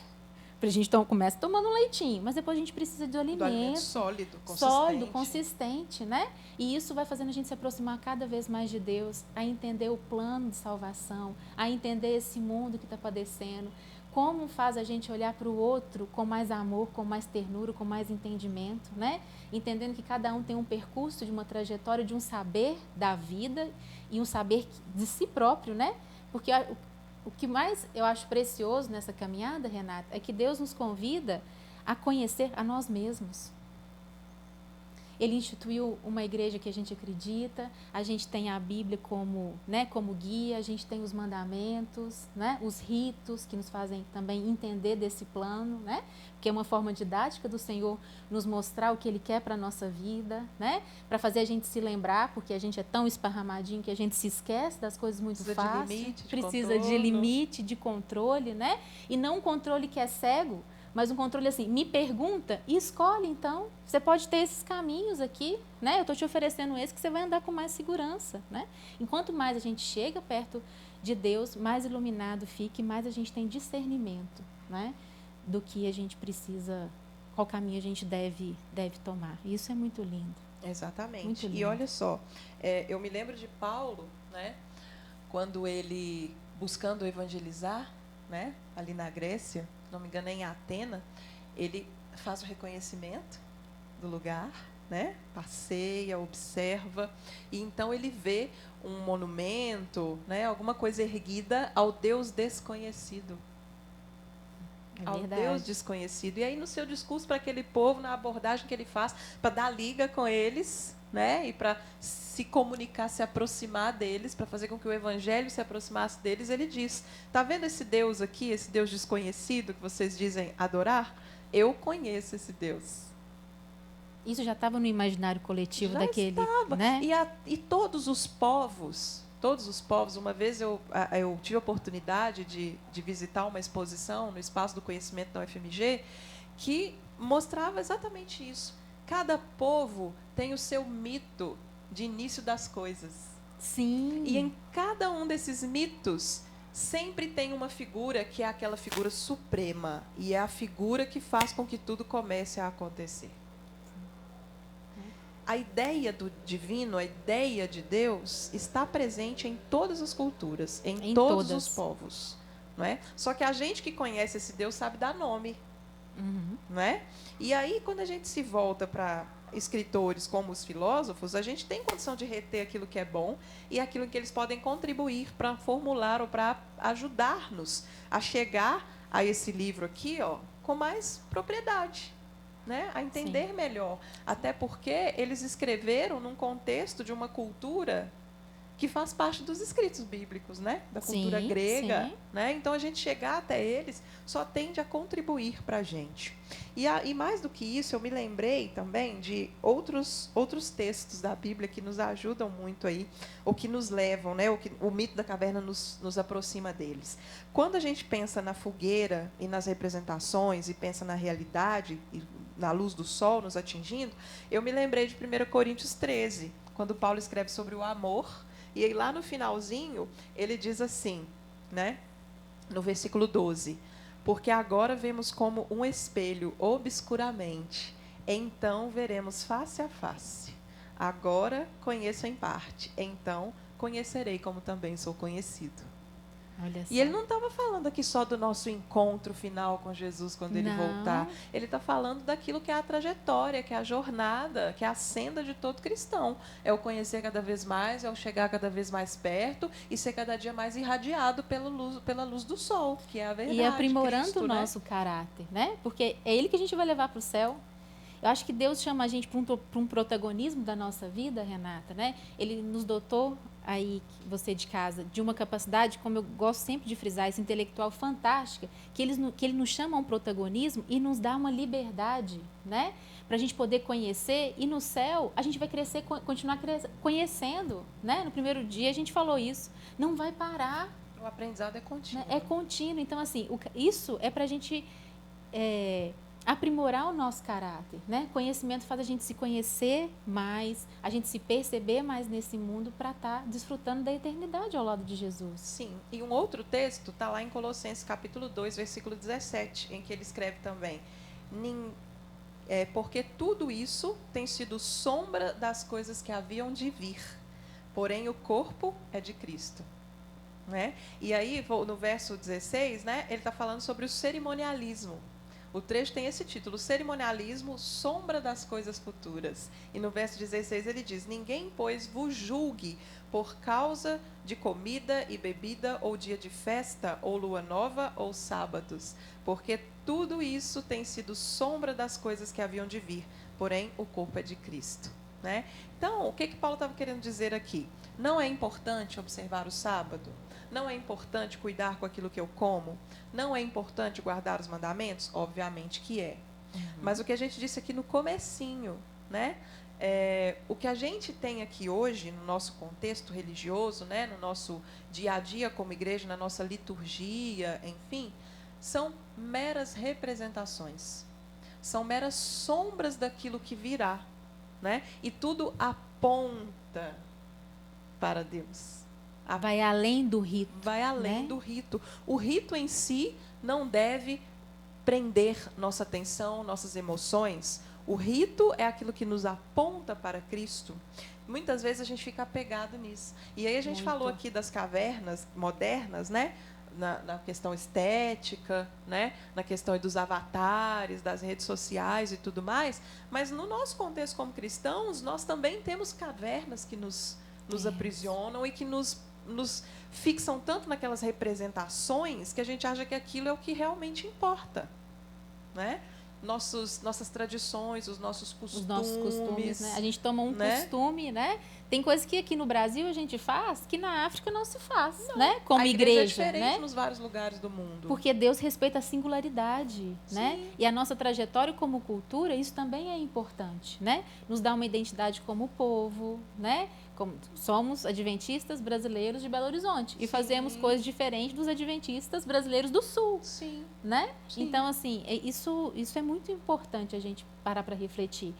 A gente começa tomando um leitinho, mas depois a gente precisa de alimento sólido, consistente, né? E isso vai fazendo a gente se aproximar cada vez mais de Deus, a entender o plano de salvação, a entender esse mundo que está padecendo, como faz a gente olhar para o outro com mais amor, com mais ternura, com mais entendimento, né? Entendendo que cada um tem um percurso, de uma trajetória, de um saber da vida e um saber de si próprio, né? Porque o que mais eu acho precioso nessa caminhada, Renata, é que Deus nos convida a conhecer a nós mesmos. Ele instituiu uma igreja que a gente acredita, a gente tem a Bíblia como guia, a gente tem os mandamentos, os ritos que nos fazem também entender desse plano, que é uma forma didática do Senhor nos mostrar o que Ele quer para a nossa vida, para fazer a gente se lembrar, porque a gente é tão esparramadinho que a gente se esquece das coisas muito fáceis, precisa de limite, de controle, e não um controle que é cego, mas um controle assim, me pergunta e escolhe então. Você pode ter esses caminhos aqui, eu estou te oferecendo esse que você vai andar com mais segurança, Enquanto mais a gente chega perto de Deus, mais iluminado fica e mais a gente tem discernimento, do que a gente precisa, qual caminho a gente deve tomar. Isso é muito lindo. Exatamente. Muito lindo. E olha só, eu me lembro de Paulo, quando ele, buscando evangelizar, ali na Grécia, se não me engano, em Atena, ele faz o reconhecimento do lugar, passeia, observa, e então ele vê um monumento, alguma coisa erguida ao Deus desconhecido. Ao Deus desconhecido. E aí, no seu discurso para aquele povo, na abordagem que ele faz, para dar liga com eles, e para se comunicar, se aproximar deles, para fazer com que o evangelho se aproximasse deles, ele diz: está vendo esse Deus aqui, esse Deus desconhecido que vocês dizem adorar? Eu conheço esse Deus. Isso já estava no imaginário coletivo já daquele. Estava. E todos os povos, uma vez eu tive a oportunidade de visitar uma exposição no Espaço do Conhecimento da UFMG, que mostrava exatamente isso. Cada povo tem o seu mito de início das coisas. Sim. E em cada um desses mitos, sempre tem uma figura que é aquela figura suprema. E é a figura que faz com que tudo comece a acontecer. A ideia do divino, a ideia de Deus, está presente em todas as culturas, em todos os povos. Não é? Só que a gente que conhece esse Deus sabe dar nome. Não é? E aí, quando a gente se volta para escritores como os filósofos, a gente tem condição de reter aquilo que é bom e aquilo que eles podem contribuir para formular ou para ajudar-nos a chegar a esse livro aqui, com mais propriedade. A entender melhor. Até porque eles escreveram num contexto de uma cultura que faz parte dos escritos bíblicos, da cultura grega. Então, a gente chegar até eles só tende a contribuir para a gente. E mais do que isso, eu me lembrei também de outros textos da Bíblia que nos ajudam muito aí, ou que nos levam, o mito da caverna nos aproxima deles. Quando a gente pensa na fogueira e nas representações, e pensa na realidade, e na luz do sol nos atingindo, eu me lembrei de 1 Coríntios 13, quando Paulo escreve sobre o amor. E aí, lá no finalzinho, ele diz assim, no versículo 12: porque agora vemos como um espelho obscuramente, então veremos face a face. Agora conheço em parte, então conhecerei como também sou conhecido. Olha só. E ele não estava falando aqui só do nosso encontro final com Jesus quando ele voltar. Ele está falando daquilo que é a trajetória, que é a jornada, que é a senda de todo cristão. É o conhecer cada vez mais, é o chegar cada vez mais perto e ser cada dia mais irradiado pela luz do sol, que é a verdade. E aprimorando Cristo, o nosso caráter, Porque é ele que a gente vai levar para o céu. Eu acho que Deus chama a gente para um protagonismo da nossa vida, Renata, Ele nos dotou aí, você de casa, de uma capacidade, como eu gosto sempre de frisar, esse intelectual fantástica, que ele nos chama a um protagonismo e nos dá uma liberdade, para a gente poder conhecer, e no céu a gente vai crescer, continuar conhecendo, No primeiro dia a gente falou isso, não vai parar. O aprendizado é contínuo. É contínuo, então assim, isso é para a gente aprimorar o nosso caráter, Conhecimento faz a gente se conhecer mais, a gente se perceber mais nesse mundo para estar desfrutando da eternidade ao lado de Jesus. Sim, e um outro texto está lá em Colossenses capítulo 2, versículo 17, em que ele escreve também: porque tudo isso tem sido sombra das coisas que haviam de vir, porém o corpo é de Cristo. E aí, no verso 16, ele está falando sobre o cerimonialismo. O trecho tem esse título, Cerimonialismo, sombra das coisas futuras. E no verso 16 ele diz, ninguém, pois, vos julgue por causa de comida e bebida, ou dia de festa, ou lua nova, ou sábados, porque tudo isso tem sido sombra das coisas que haviam de vir, porém o corpo é de Cristo. Né? Então, o que Paulo estava querendo dizer aqui? Não é importante observar o sábado? Não é importante cuidar com aquilo que eu como? Não é importante guardar os mandamentos? Obviamente que é. Mas o que a gente disse aqui no comecinho, né? O que a gente tem aqui hoje, no nosso contexto religioso, né? No nosso dia a dia como igreja, na nossa liturgia, enfim, são meras representações. São meras sombras daquilo que virá. Né? E tudo aponta para Deus. Vai além do rito. Vai além, né? Do rito. O rito em si não deve prender nossa atenção, nossas emoções. O rito é aquilo que nos aponta para Cristo. Muitas vezes a gente fica apegado nisso. E aí a gente falou aqui das cavernas modernas, né? Na questão estética, né? Na questão dos avatares, das redes sociais e tudo mais, mas no nosso contexto como cristãos, nós também temos cavernas que nos aprisionam e que nos fixam tanto naquelas representações que a gente acha que aquilo é o que realmente importa. Né? Nossas tradições, os nossos costumes. Né? A gente toma um costume, né? Tem coisas que aqui no Brasil a gente faz que na África não se faz, né? Como igreja, é diferente, né? Nos vários lugares do mundo. Porque Deus respeita a singularidade, né? E a nossa trajetória como cultura, isso também é importante, né? Nos dá uma identidade como povo, né? Como somos adventistas brasileiros de Belo Horizonte e fazemos coisas diferentes dos adventistas brasileiros do Sul, né? Então, assim, isso é muito importante a gente parar para refletir,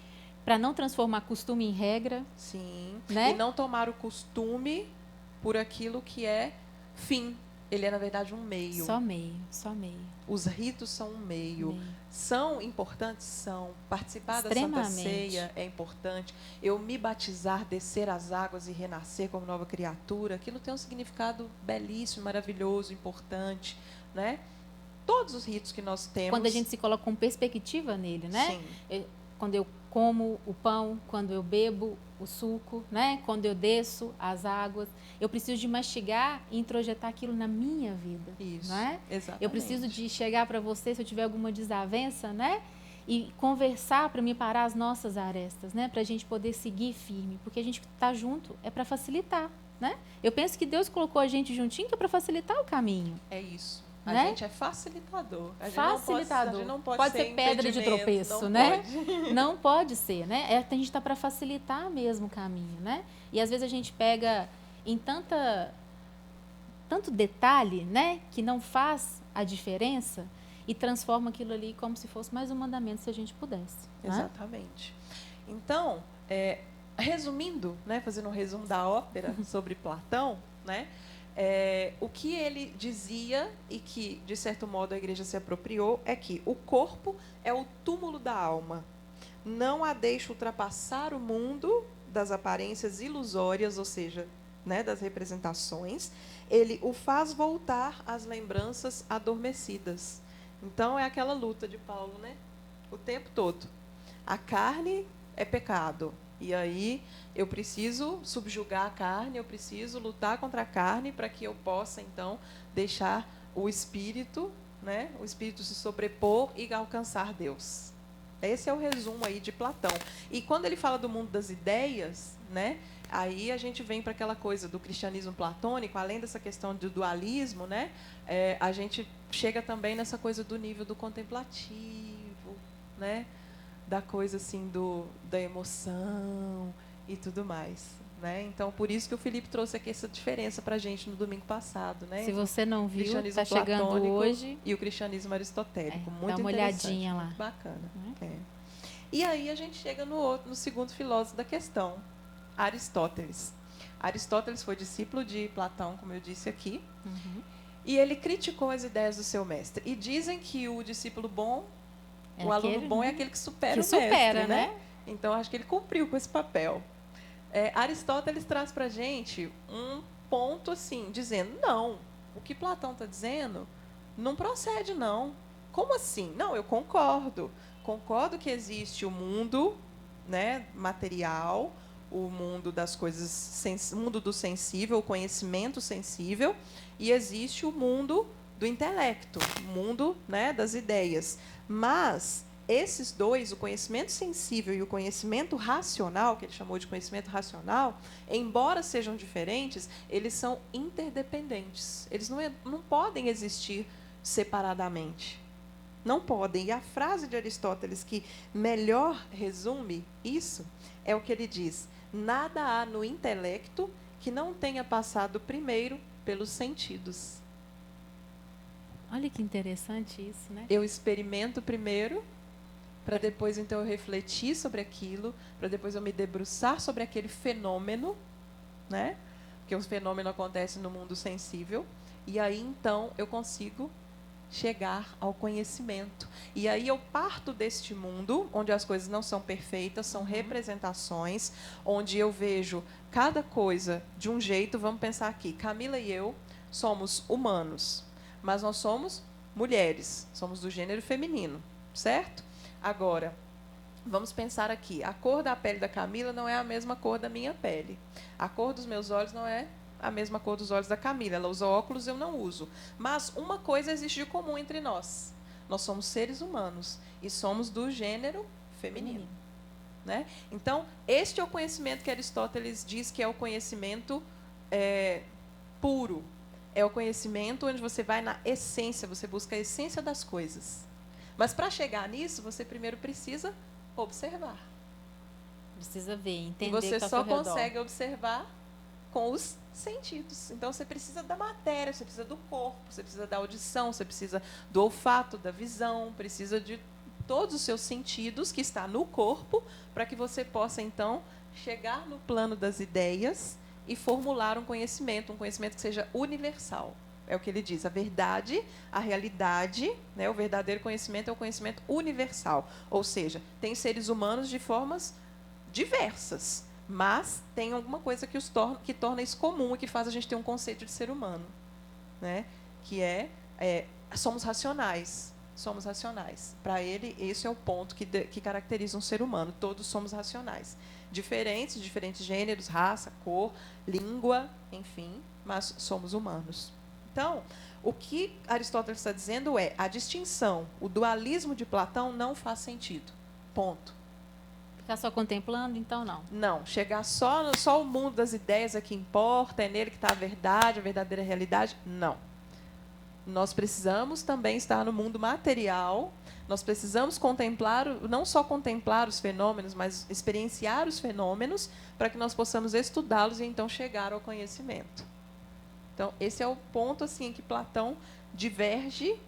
para não transformar costume em regra. Né? E não tomar o costume por aquilo que é fim. Ele é, na verdade, um meio. Só meio. Os ritos são um meio. São importantes? São. Participar da Santa Ceia é importante. Eu me batizar, descer as águas e renascer como nova criatura, aquilo tem um significado belíssimo, maravilhoso, importante. Né? Todos os ritos que nós temos... Quando a gente se coloca com perspectiva nele, né? Quando eu como o pão, quando eu bebo o suco, né? Quando eu desço as águas, eu preciso de mastigar e introjetar aquilo na minha vida. Isso, né? Exatamente. Eu preciso de chegar para você, se eu tiver alguma desavença, né? E conversar para me parar as nossas arestas, né? Para a gente poder seguir firme, porque a gente está junto é para facilitar, né? Eu penso que Deus colocou a gente juntinho que é para facilitar o caminho. É isso. A gente é facilitador. A gente não pode ser pedra de tropeço, né? Não pode ser, né? A gente está para facilitar mesmo o caminho, né? E às vezes a gente pega em tanto detalhe, né? Que não faz a diferença e transforma aquilo ali como se fosse mais um mandamento, se a gente pudesse. Exatamente. Né? Então, resumindo, né? Fazendo um resumo da ópera sobre Platão, né? O que ele dizia e que, de certo modo, a igreja se apropriou é que o corpo é o túmulo da alma. Não a deixa ultrapassar o mundo das aparências ilusórias, ou seja, né, das representações. Ele o faz voltar às lembranças adormecidas. Então, é aquela luta de Paulo, né? O tempo todo. A carne é pecado. E aí eu preciso subjugar a carne, eu preciso lutar contra a carne para que eu possa, então, deixar o espírito, né, o espírito se sobrepor e alcançar Deus. Esse é o resumo aí de Platão. E quando ele fala do mundo das ideias, né, aí a gente vem para aquela coisa do cristianismo platônico, além dessa questão do dualismo, né, a gente chega também nessa coisa do nível do contemplativo, né, da coisa assim da emoção e tudo mais, né? Então, por isso que o Felipe trouxe aqui essa diferença para a gente no domingo passado, né? Se você não viu, está chegando hoje. E o cristianismo aristotélico, muito dá uma olhadinha lá. Muito bacana. E aí a gente chega no segundo filósofo da questão, Aristóteles. Aristóteles foi discípulo de Platão, como eu disse aqui, e ele criticou as ideias do seu mestre. E dizem que o discípulo bom, o aluno bom é aquele que supera o mestre, né? Então, acho que ele cumpriu com esse papel. Aristóteles traz para a gente um ponto, assim, dizendo, não, o que Platão está dizendo não procede, não. como assim? Não, eu concordo. Concordo que existe o mundo, né, material, o mundo das coisas, o mundo do sensível, o conhecimento sensível, e existe o mundo do intelecto, o mundo, né, das ideias. Mas esses dois, o conhecimento sensível e o conhecimento racional, que ele chamou de conhecimento racional, embora sejam diferentes, eles são interdependentes. Eles não podem existir separadamente. Não podem. E a frase de Aristóteles que melhor resume isso é o que ele diz: nada há no intelecto que não tenha passado primeiro pelos sentidos. Olha que interessante isso, né? Eu experimento primeiro, para depois, então, eu refletir sobre aquilo, para depois eu me debruçar sobre aquele fenômeno, né? Porque o fenômeno acontece no mundo sensível, e aí, então, eu consigo chegar ao conhecimento. E aí eu parto deste mundo, onde as coisas não são perfeitas, são representações, onde eu vejo cada coisa de um jeito. Vamos pensar aqui, Camila e eu somos humanos, mas nós somos mulheres, somos do gênero feminino, certo? Agora, vamos pensar aqui, a cor da pele da Camila não é a mesma cor da minha pele. A cor dos meus olhos não é a mesma cor dos olhos da Camila. Ela usa óculos, eu não uso. Mas uma coisa existe de comum entre nós. Nós somos seres humanos e somos do gênero feminino. Né? Então, este é o conhecimento que Aristóteles diz que é o conhecimento puro. É o conhecimento onde você vai na essência, você busca a essência das coisas. Mas, para chegar nisso, você primeiro precisa observar. Precisa ver, entender. E você só consegue observar com os sentidos. Então, você precisa da matéria, você precisa do corpo, você precisa da audição, você precisa do olfato, da visão, precisa de todos os seus sentidos que está no corpo, para que você possa, então, chegar no plano das ideias e formular um conhecimento que seja universal. É o que ele diz, a verdade, a realidade, né, o verdadeiro conhecimento é o conhecimento universal. Ou seja, tem seres humanos de formas diversas, mas tem alguma coisa que torna isso comum e que faz a gente ter um conceito de ser humano, né? Que somos racionais. Somos racionais. Para ele, esse é o ponto que caracteriza um ser humano. Todos somos racionais. Diferentes gêneros, raça, cor, língua, enfim, mas somos humanos. Então, o que Aristóteles está dizendo é a distinção, o dualismo de Platão não faz sentido. Ponto. Ficar só contemplando, então não. Não, chegar só o mundo das ideias é que importa, é nele que está a verdade, a verdadeira realidade. Não. Nós precisamos também estar no mundo material, nós precisamos não só contemplar os fenômenos, mas experienciar os fenômenos para que nós possamos estudá-los e então chegar ao conhecimento. Então, esse é o ponto assim, que Platão diverge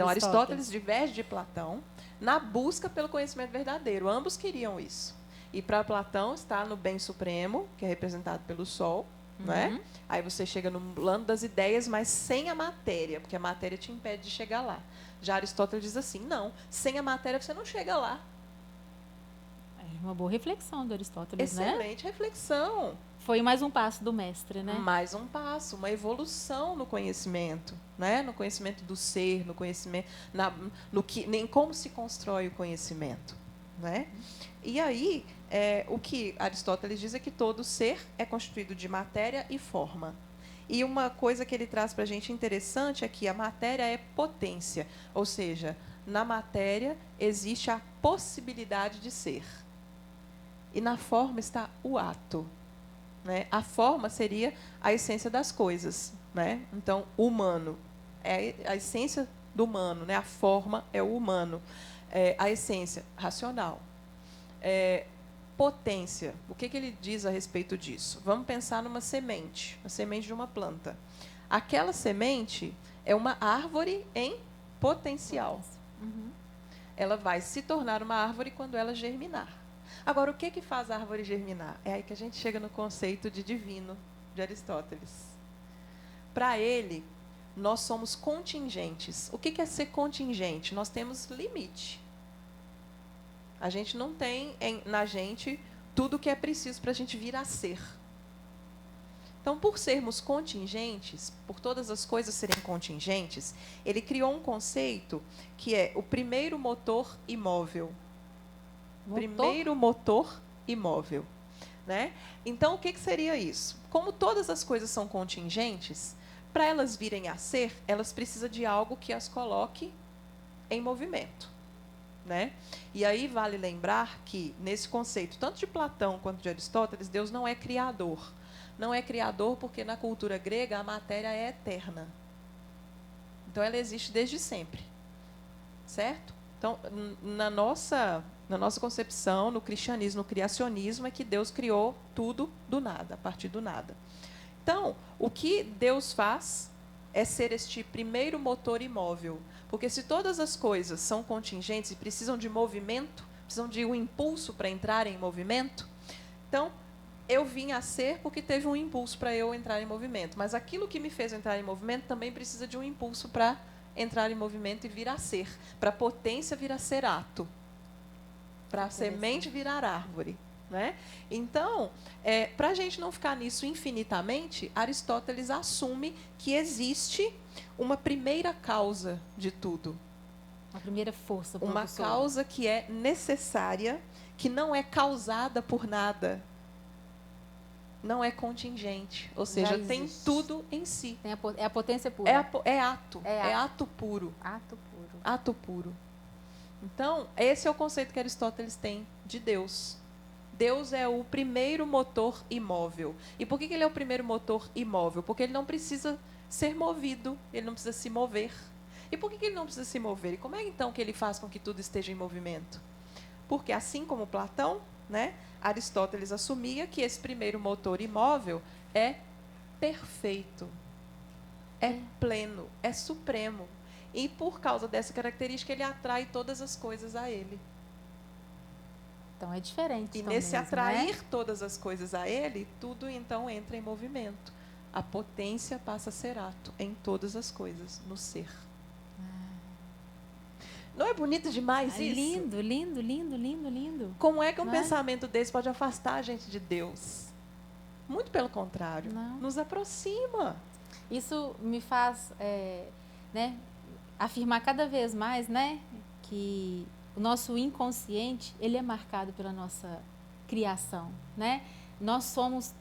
Aristóteles diverge de Platão na busca pelo conhecimento verdadeiro. Ambos queriam isso. E para Platão está no bem supremo, que é representado pelo Sol. Né? Aí você chega no plano das ideias, mas sem a matéria, porque a matéria te impede de chegar lá. Já Aristóteles diz assim, não, sem a matéria você não chega lá. É uma boa reflexão do Aristóteles, Excelente reflexão. Foi mais um passo do mestre, né? Mais um passo, uma evolução no conhecimento, né? No conhecimento do ser, no conhecimento, nem como se constrói o conhecimento, né? E aí, o que Aristóteles diz é que todo ser é constituído de matéria e forma. E uma coisa que ele traz para a gente interessante é que a matéria é potência, ou seja, na matéria existe a possibilidade de ser. E na forma está o ato. Né? A forma seria a essência das coisas. Né? Então, o humano é a essência do humano, né? A forma é o humano. A essência, racional. Potência. O que ele diz a respeito disso? Vamos pensar numa semente, a semente de uma planta. Aquela semente é uma árvore em potencial. Ela vai se tornar uma árvore quando ela germinar. Agora, o que faz a árvore germinar? É aí que a gente chega no conceito de divino de Aristóteles. Para ele, nós somos contingentes. O que é ser contingente? Nós temos limite. A gente não tem na gente tudo o que é preciso para a gente vir a ser. Então, por sermos contingentes, por todas as coisas serem contingentes, ele criou um conceito que é o primeiro motor imóvel. Primeiro motor imóvel. Né? Então, o que seria isso? Como todas as coisas são contingentes, para elas virem a ser, elas precisam de algo que as coloque em movimento. Né? E aí vale lembrar que, nesse conceito, tanto de Platão quanto de Aristóteles, Deus não é criador. Não é criador porque, na cultura grega, a matéria é eterna. Então, ela existe desde sempre. Certo? Então, na nossa concepção, no cristianismo, no criacionismo, é que Deus criou tudo do nada, a partir do nada. Então, o que Deus faz é ser este primeiro motor imóvel. Porque se todas as coisas são contingentes e precisam de movimento, precisam de um impulso para entrar em movimento, então, eu vim a ser porque teve um impulso para eu entrar em movimento. Mas aquilo que me fez entrar em movimento também precisa de um impulso para entrar em movimento e vir a ser. Para a potência vir a ser ato. Para a semente virar árvore. Né? Então, para a gente não ficar nisso infinitamente, Aristóteles assume que existe uma primeira causa de tudo. Uma primeira força. Uma causa que é necessária, que não é causada por nada. Não é contingente. Ou seja, tem tudo em si. É a potência pura. É ato. É ato puro. Ato puro. Ato puro. Então, esse é o conceito que Aristóteles tem de Deus. Deus é o primeiro motor imóvel. E por que ele é o primeiro motor imóvel? Porque ele não precisa ser movido, ele não precisa se mover. E por que ele não precisa se mover? E como é então que ele faz com que tudo esteja em movimento? Porque assim como Platão, né, Aristóteles assumia que esse primeiro motor imóvel é perfeito, é pleno, é supremo. E por causa dessa característica, ele atrai todas as coisas a ele. Então é diferente. E nesse atrair todas as coisas a ele, tudo então entra em movimento. A potência passa a ser ato em todas as coisas, no ser. Não é bonito demais isso? Lindo, lindo, lindo, lindo, lindo. Como é que um pensamento desse pode afastar a gente de Deus? Muito pelo contrário. Não. Nos aproxima. Isso me faz né, afirmar cada vez mais, né, que o nosso inconsciente, ele é marcado pela nossa criação, né? Nós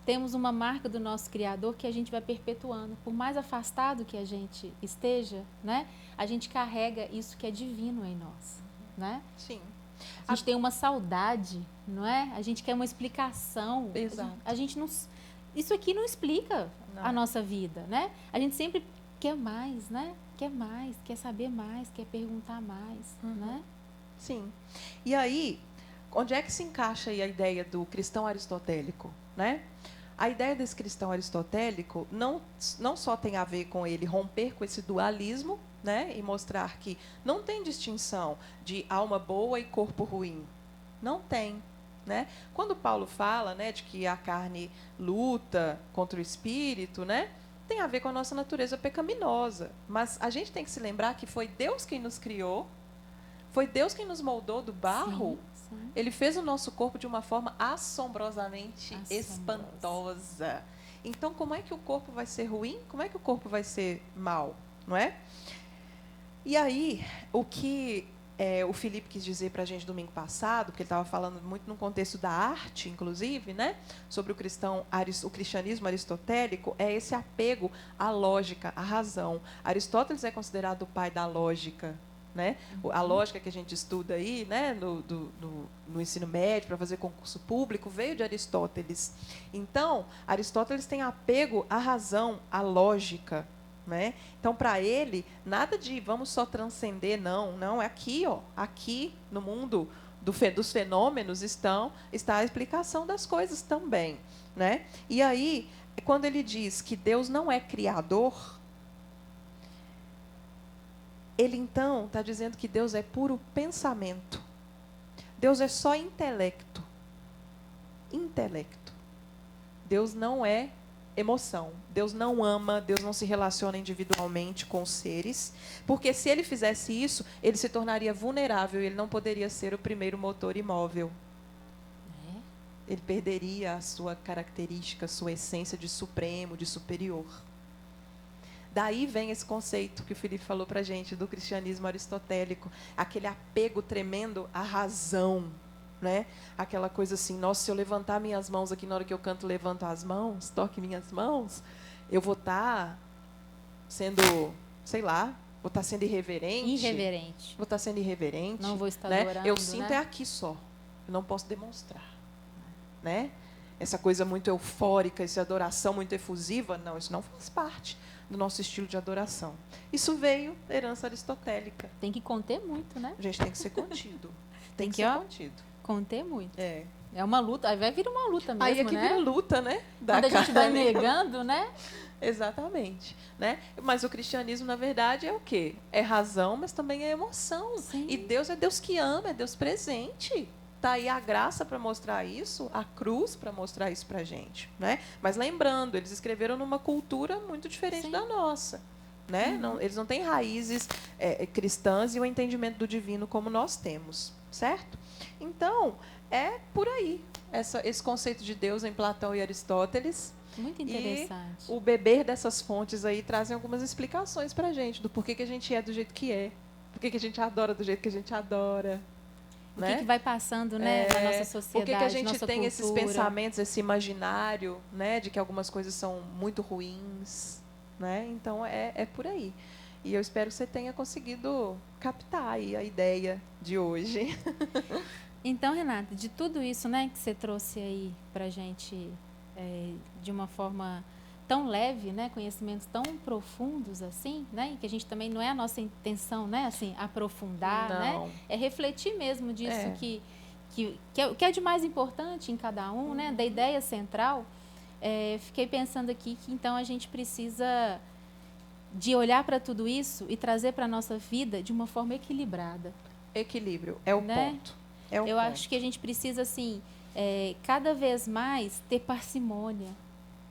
temos uma marca do nosso Criador que a gente vai perpetuando. Por mais afastado que a gente esteja, né, a gente carrega isso que é divino em nós, né? Sim. A gente tem uma saudade, não é? A gente quer uma explicação. Exato. A gente não, isso aqui não explica a nossa vida, né? A gente sempre quer mais, né? Quer mais, quer saber mais, quer perguntar mais, né? Sim. E aí, onde é que se encaixa aí a ideia do cristão aristotélico, né? A ideia desse cristão aristotélico não só tem a ver com ele romper com esse dualismo, né, e mostrar que não tem distinção de alma boa e corpo ruim. Não tem, né? Quando Paulo fala, né, de que a carne luta contra o espírito, né, tem a ver com a nossa natureza pecaminosa. Mas a gente tem que se lembrar que foi Deus quem nos criou, foi Deus quem nos moldou do barro. Sim, sim. Ele fez o nosso corpo de uma forma assombrosamente espantosa. Então, como é que o corpo vai ser ruim? Como é que o corpo vai ser mal? Não é? E aí, o que o Felipe quis dizer para a gente domingo passado, porque ele estava falando muito no contexto da arte, inclusive, né, sobre o cristianismo aristotélico, é esse apego à lógica, à razão. Aristóteles é considerado o pai da lógica. Né? A lógica que a gente estuda aí, né, no ensino médio, para fazer concurso público, veio de Aristóteles. Então, Aristóteles tem apego à razão, à lógica. Né? Então, para ele, nada de vamos só transcender, não. É aqui, ó, aqui no mundo dos fenômenos está a explicação das coisas também. Né? E aí, quando ele diz que Deus não é criador, ele, então, está dizendo que Deus é puro pensamento. Deus é só intelecto. Intelecto. Deus não é emoção. Deus não ama, Deus não se relaciona individualmente com os seres, porque se ele fizesse isso, ele se tornaria vulnerável e ele não poderia ser o primeiro motor imóvel. ele perderia a sua característica, a sua essência de supremo, de superior. Daí vem esse conceito que o Felipe falou para a gente, do cristianismo aristotélico, aquele apego tremendo à razão, né? Aquela coisa assim, nossa, se eu levantar minhas mãos aqui na hora que eu canto, levanto as mãos, toque minhas mãos, eu vou estar sendo, sei lá, vou estar sendo irreverente. Irreverente. Vou estar sendo irreverente. Não vou estar né? adorando, Eu sinto né? é aqui só. Eu não posso demonstrar. Né? Essa coisa muito eufórica, essa adoração muito efusiva, não, isso não faz parte do nosso estilo de adoração. Isso veio da herança aristotélica. Tem que conter muito, né? A gente tem que ser contido. Tem que que, ser ó, contido. Conter muito. É. É uma luta, aí vai vir uma luta mesmo, Aí é que né? vira luta, né? Da Quando a gente vai carne. negando, né? Exatamente. Né? Mas o cristianismo, na verdade, é o quê? É razão, mas também é emoção. Sim. E Deus é Deus que ama, é Deus presente. Está aí a graça para mostrar isso, a cruz para mostrar isso para a gente. Né? Mas lembrando, eles escreveram numa cultura muito diferente Sim. da nossa. Né? Não, eles não têm raízes cristãs e o entendimento do divino como nós temos. Certo? Então, é por aí. Esse conceito de Deus em Platão e Aristóteles. Muito interessante. E o beber dessas fontes aí trazem algumas explicações para a gente do porquê que a gente é do jeito que é, porquê que a gente adora do jeito que a gente adora. O né? que vai passando, né, na nossa sociedade, por que a gente nossa tem cultura. esses pensamentos, esse imaginário, né, de que algumas coisas são muito ruins, né? Então é por aí. E eu espero que você tenha conseguido captar aí a ideia de hoje. Então, Renata, de tudo isso, né, que você trouxe aí para a gente de uma forma tão leve, né, conhecimentos tão profundos assim, né, e que a gente também não é a nossa intenção, né, assim, aprofundar, Não. né, é refletir mesmo disso É. que é de mais importante em cada um, né, da ideia central. Fiquei pensando aqui que então a gente precisa de olhar para tudo isso e trazer para a nossa vida de uma forma equilibrada. Equilíbrio é o Né? ponto. É o Eu ponto. acho que a gente precisa, assim, cada vez mais ter parcimônia,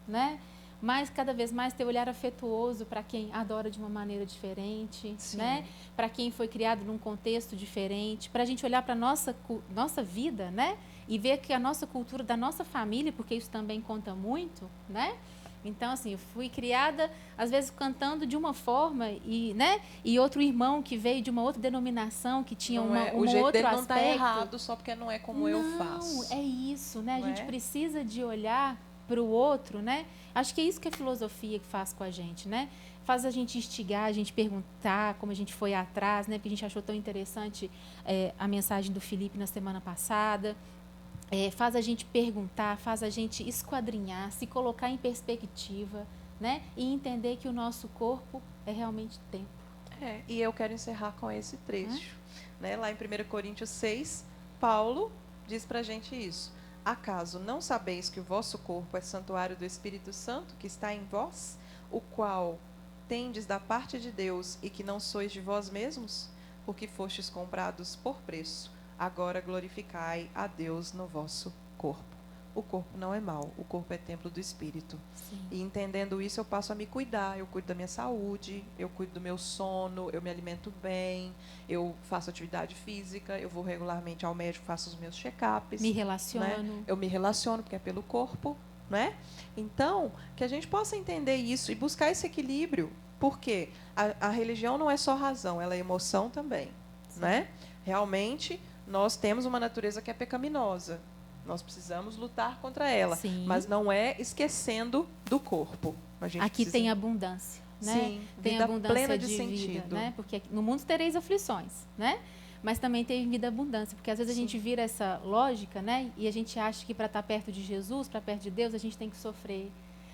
né? Mas cada vez mais ter olhar afetuoso para quem adora de uma maneira diferente, Sim. né? Para quem foi criado num contexto diferente, para a gente olhar para a nossa vida, né? E ver que a nossa cultura da nossa família, porque isso também conta muito, né? Então, assim, eu fui criada, às vezes, cantando de uma forma né? E outro irmão que veio de uma outra denominação, que tinha Não um o jeito outro dele não aspecto. está errado só porque não é como eu faço. Não, é isso, né? Não A gente é? precisa de olhar para o outro, né? Acho que é isso que a filosofia faz com a gente, né? Faz a gente instigar, a gente perguntar como a gente foi atrás, né? Porque a gente achou tão interessante a mensagem do Felipe na semana passada. Faz a gente perguntar, faz a gente esquadrinhar, se colocar em perspectiva, né? E entender que o nosso corpo é realmente templo. E eu quero encerrar com esse trecho. Né? Lá em 1 Coríntios 6, Paulo diz para a gente isso. Acaso não sabeis que o vosso corpo é santuário do Espírito Santo, que está em vós, o qual tendes da parte de Deus e que não sois de vós mesmos? Porque fostes comprados por preço. Agora glorificai a Deus no vosso corpo. O corpo não é mau, o corpo é templo do Espírito. Sim. E entendendo isso, eu passo a me cuidar. Eu cuido da minha saúde, eu cuido do meu sono, eu me alimento bem, eu faço atividade física, eu vou regularmente ao médico, faço os meus check-ups. Me relaciono. Né? Eu me relaciono, porque é pelo corpo. Né? Então, que a gente possa entender isso e buscar esse equilíbrio, porque a religião não é só razão, ela é emoção também. Né? Realmente, nós temos uma natureza que é pecaminosa. Nós precisamos lutar contra ela. Sim. Mas não é esquecendo do corpo. A gente Aqui precisa... tem abundância, né? Sim, Tem vida abundância plena de vida, sentido. né? Porque no mundo tereis aflições, né? Mas também tem vida abundância, porque às vezes a gente vira essa lógica, né? E a gente acha que para estar perto de Jesus, para perto de Deus, a gente tem que sofrer.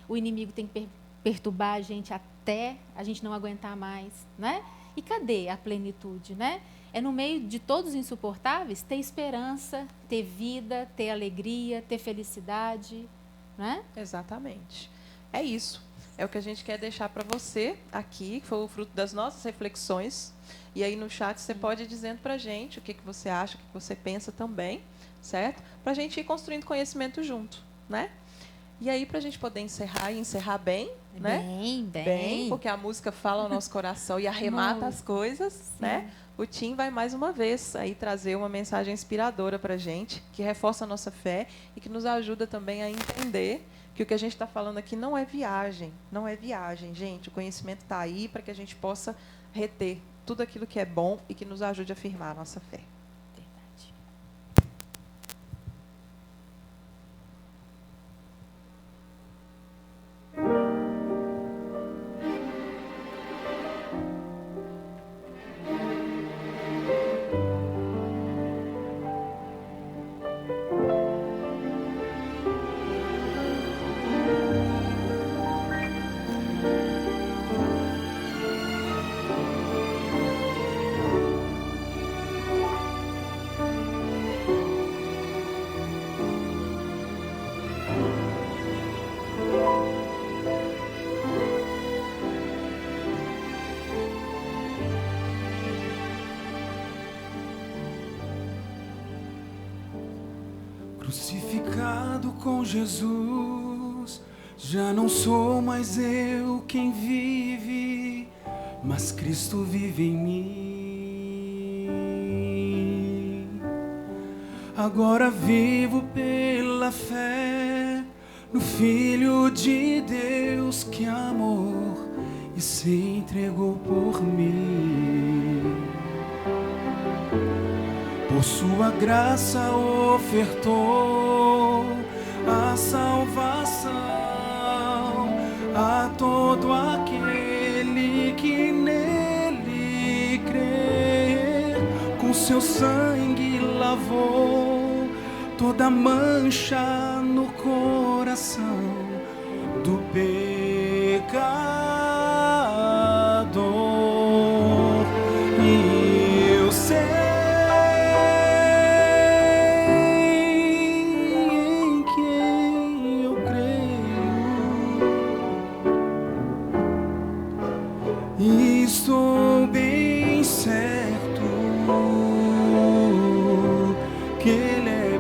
O inimigo tem que perturbar a gente até a gente não aguentar mais, né? E cadê a plenitude, né? É no meio de todos os insuportáveis ter esperança, ter vida, ter alegria, ter felicidade, né? Exatamente. É isso. É o que a gente quer deixar para você aqui, que foi o fruto das nossas reflexões. E aí no chat você pode ir dizendo para a gente o que você acha, o que você pensa também, certo? Para a gente ir construindo conhecimento junto, né? E aí, para a gente poder encerrar e encerrar bem, né? Bem. Porque a música fala ao nosso coração e arremata as coisas, né? O Tim vai mais uma vez aí trazer uma mensagem inspiradora para a gente, que reforça a nossa fé e que nos ajuda também a entender que o que a gente está falando aqui não é viagem, gente. O conhecimento está aí para que a gente possa reter tudo aquilo que é bom e que nos ajude a afirmar a nossa fé. Verdade. Crucificado com Jesus, já não sou mais eu quem vive, mas Cristo vive em mim. Agora vivo pela fé no Filho de Deus que amou e se entregou por mim. Por sua graça ofertou a salvação a todo aquele que nele crer. Com seu sangue lavou toda mancha no coração do pecador. E eu sei e estou bem certo que Ele é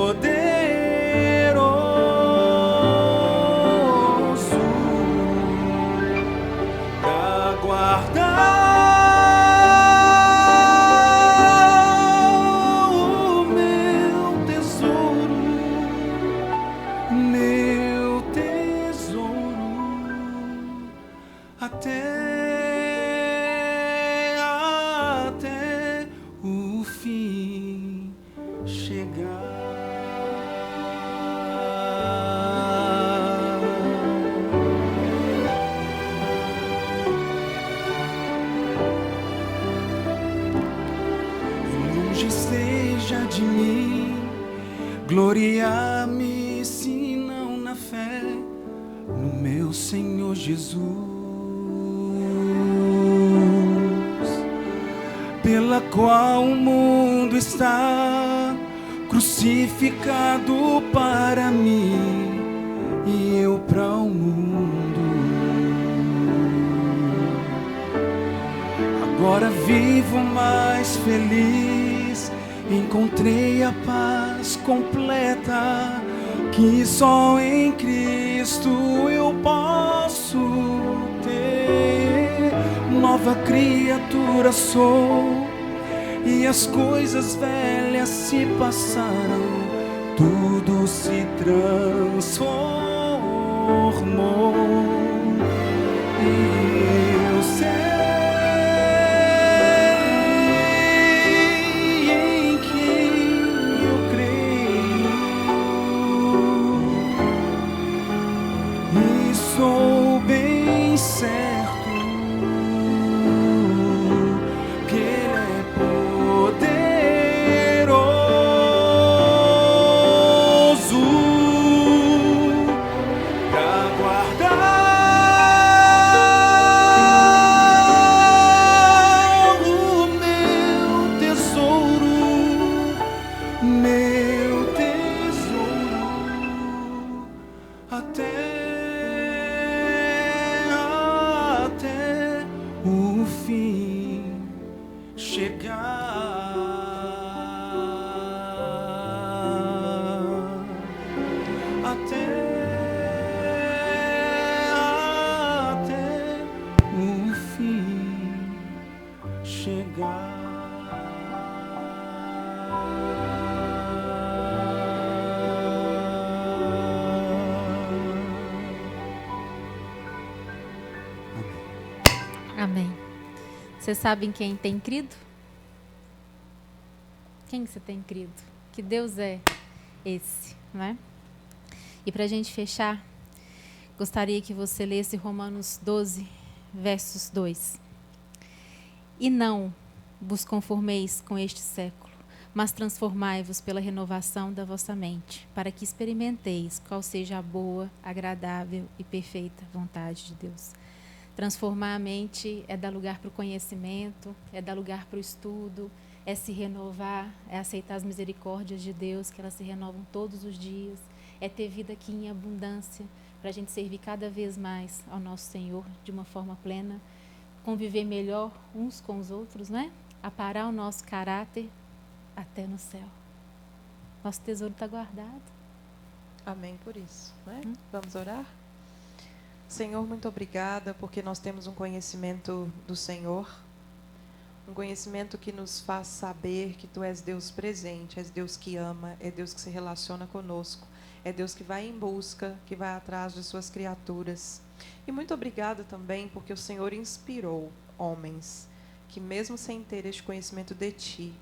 poderoso pra guardar o meu tesouro até o fim chegar. Longe seja de mim gloriar-me, se não na fé no meu Senhor Jesus, pela qual o mundo está crucificado para mim e eu para o mundo. Agora vivo mais feliz, encontrei a paz completa que só em Cristo eu posso ter. Nova criatura sou e as coisas velhas se passaram, tudo se transformou. E eu sei em quem eu creio e sou bem certo que Ele é poderoso pra guardar o meu tesouro até o fim chegar. Até Vocês sabem quem tem crido? Quem que você tem crido? Que Deus é esse, não é? E para a gente fechar, gostaria que você lesse Romanos 12, versos 2. E não vos conformeis com este século, mas transformai-vos pela renovação da vossa mente, para que experimenteis qual seja a boa, agradável e perfeita vontade de Deus. Transformar a mente é dar lugar para o conhecimento, é dar lugar para o estudo, é se renovar, é aceitar as misericórdias de Deus, que elas se renovam todos os dias, é ter vida aqui em abundância, para a gente servir cada vez mais ao nosso Senhor de uma forma plena, conviver melhor uns com os outros, né? Aparar o nosso caráter até no céu. Nosso tesouro está guardado. Amém por isso, né? Vamos orar? Senhor, muito obrigada, porque nós temos um conhecimento do Senhor, um conhecimento que nos faz saber que Tu és Deus presente, és Deus que ama, é Deus que se relaciona conosco, é Deus que vai em busca, que vai atrás de suas criaturas. E muito obrigada também, porque o Senhor inspirou homens que, mesmo sem ter este conhecimento de Ti,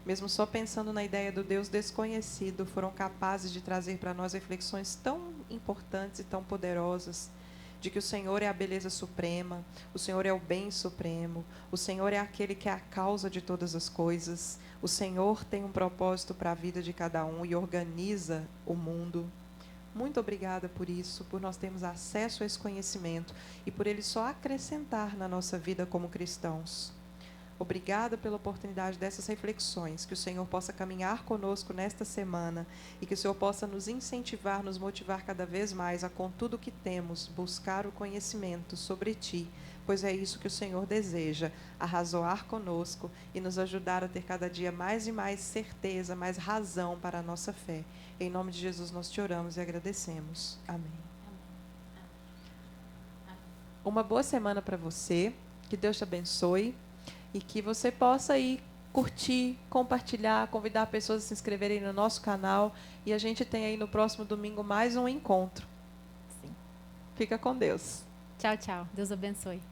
mesmo só pensando na ideia do Deus desconhecido, foram capazes de trazer para nós reflexões tão importantes e tão poderosas, de que o Senhor é a beleza suprema, o Senhor é o bem supremo, o Senhor é aquele que é a causa de todas as coisas, o Senhor tem um propósito para a vida de cada um e organiza o mundo. Muito obrigada por isso, por nós termos acesso a esse conhecimento e por ele só acrescentar na nossa vida como cristãos. Obrigada pela oportunidade dessas reflexões, que o Senhor possa caminhar conosco nesta semana e que o Senhor possa nos incentivar, nos motivar cada vez mais a, com tudo que temos, buscar o conhecimento sobre Ti, pois é isso que o Senhor deseja, arrazoar conosco e nos ajudar a ter cada dia mais e mais certeza, mais razão para a nossa fé. Em nome de Jesus nós te oramos e agradecemos. Amém. Uma boa semana para você, que Deus te abençoe. E que você possa ir curtir, compartilhar, convidar pessoas a se inscreverem no nosso canal. E a gente tem aí no próximo domingo mais um encontro. Sim. Fica com Deus. Tchau, tchau. Deus abençoe.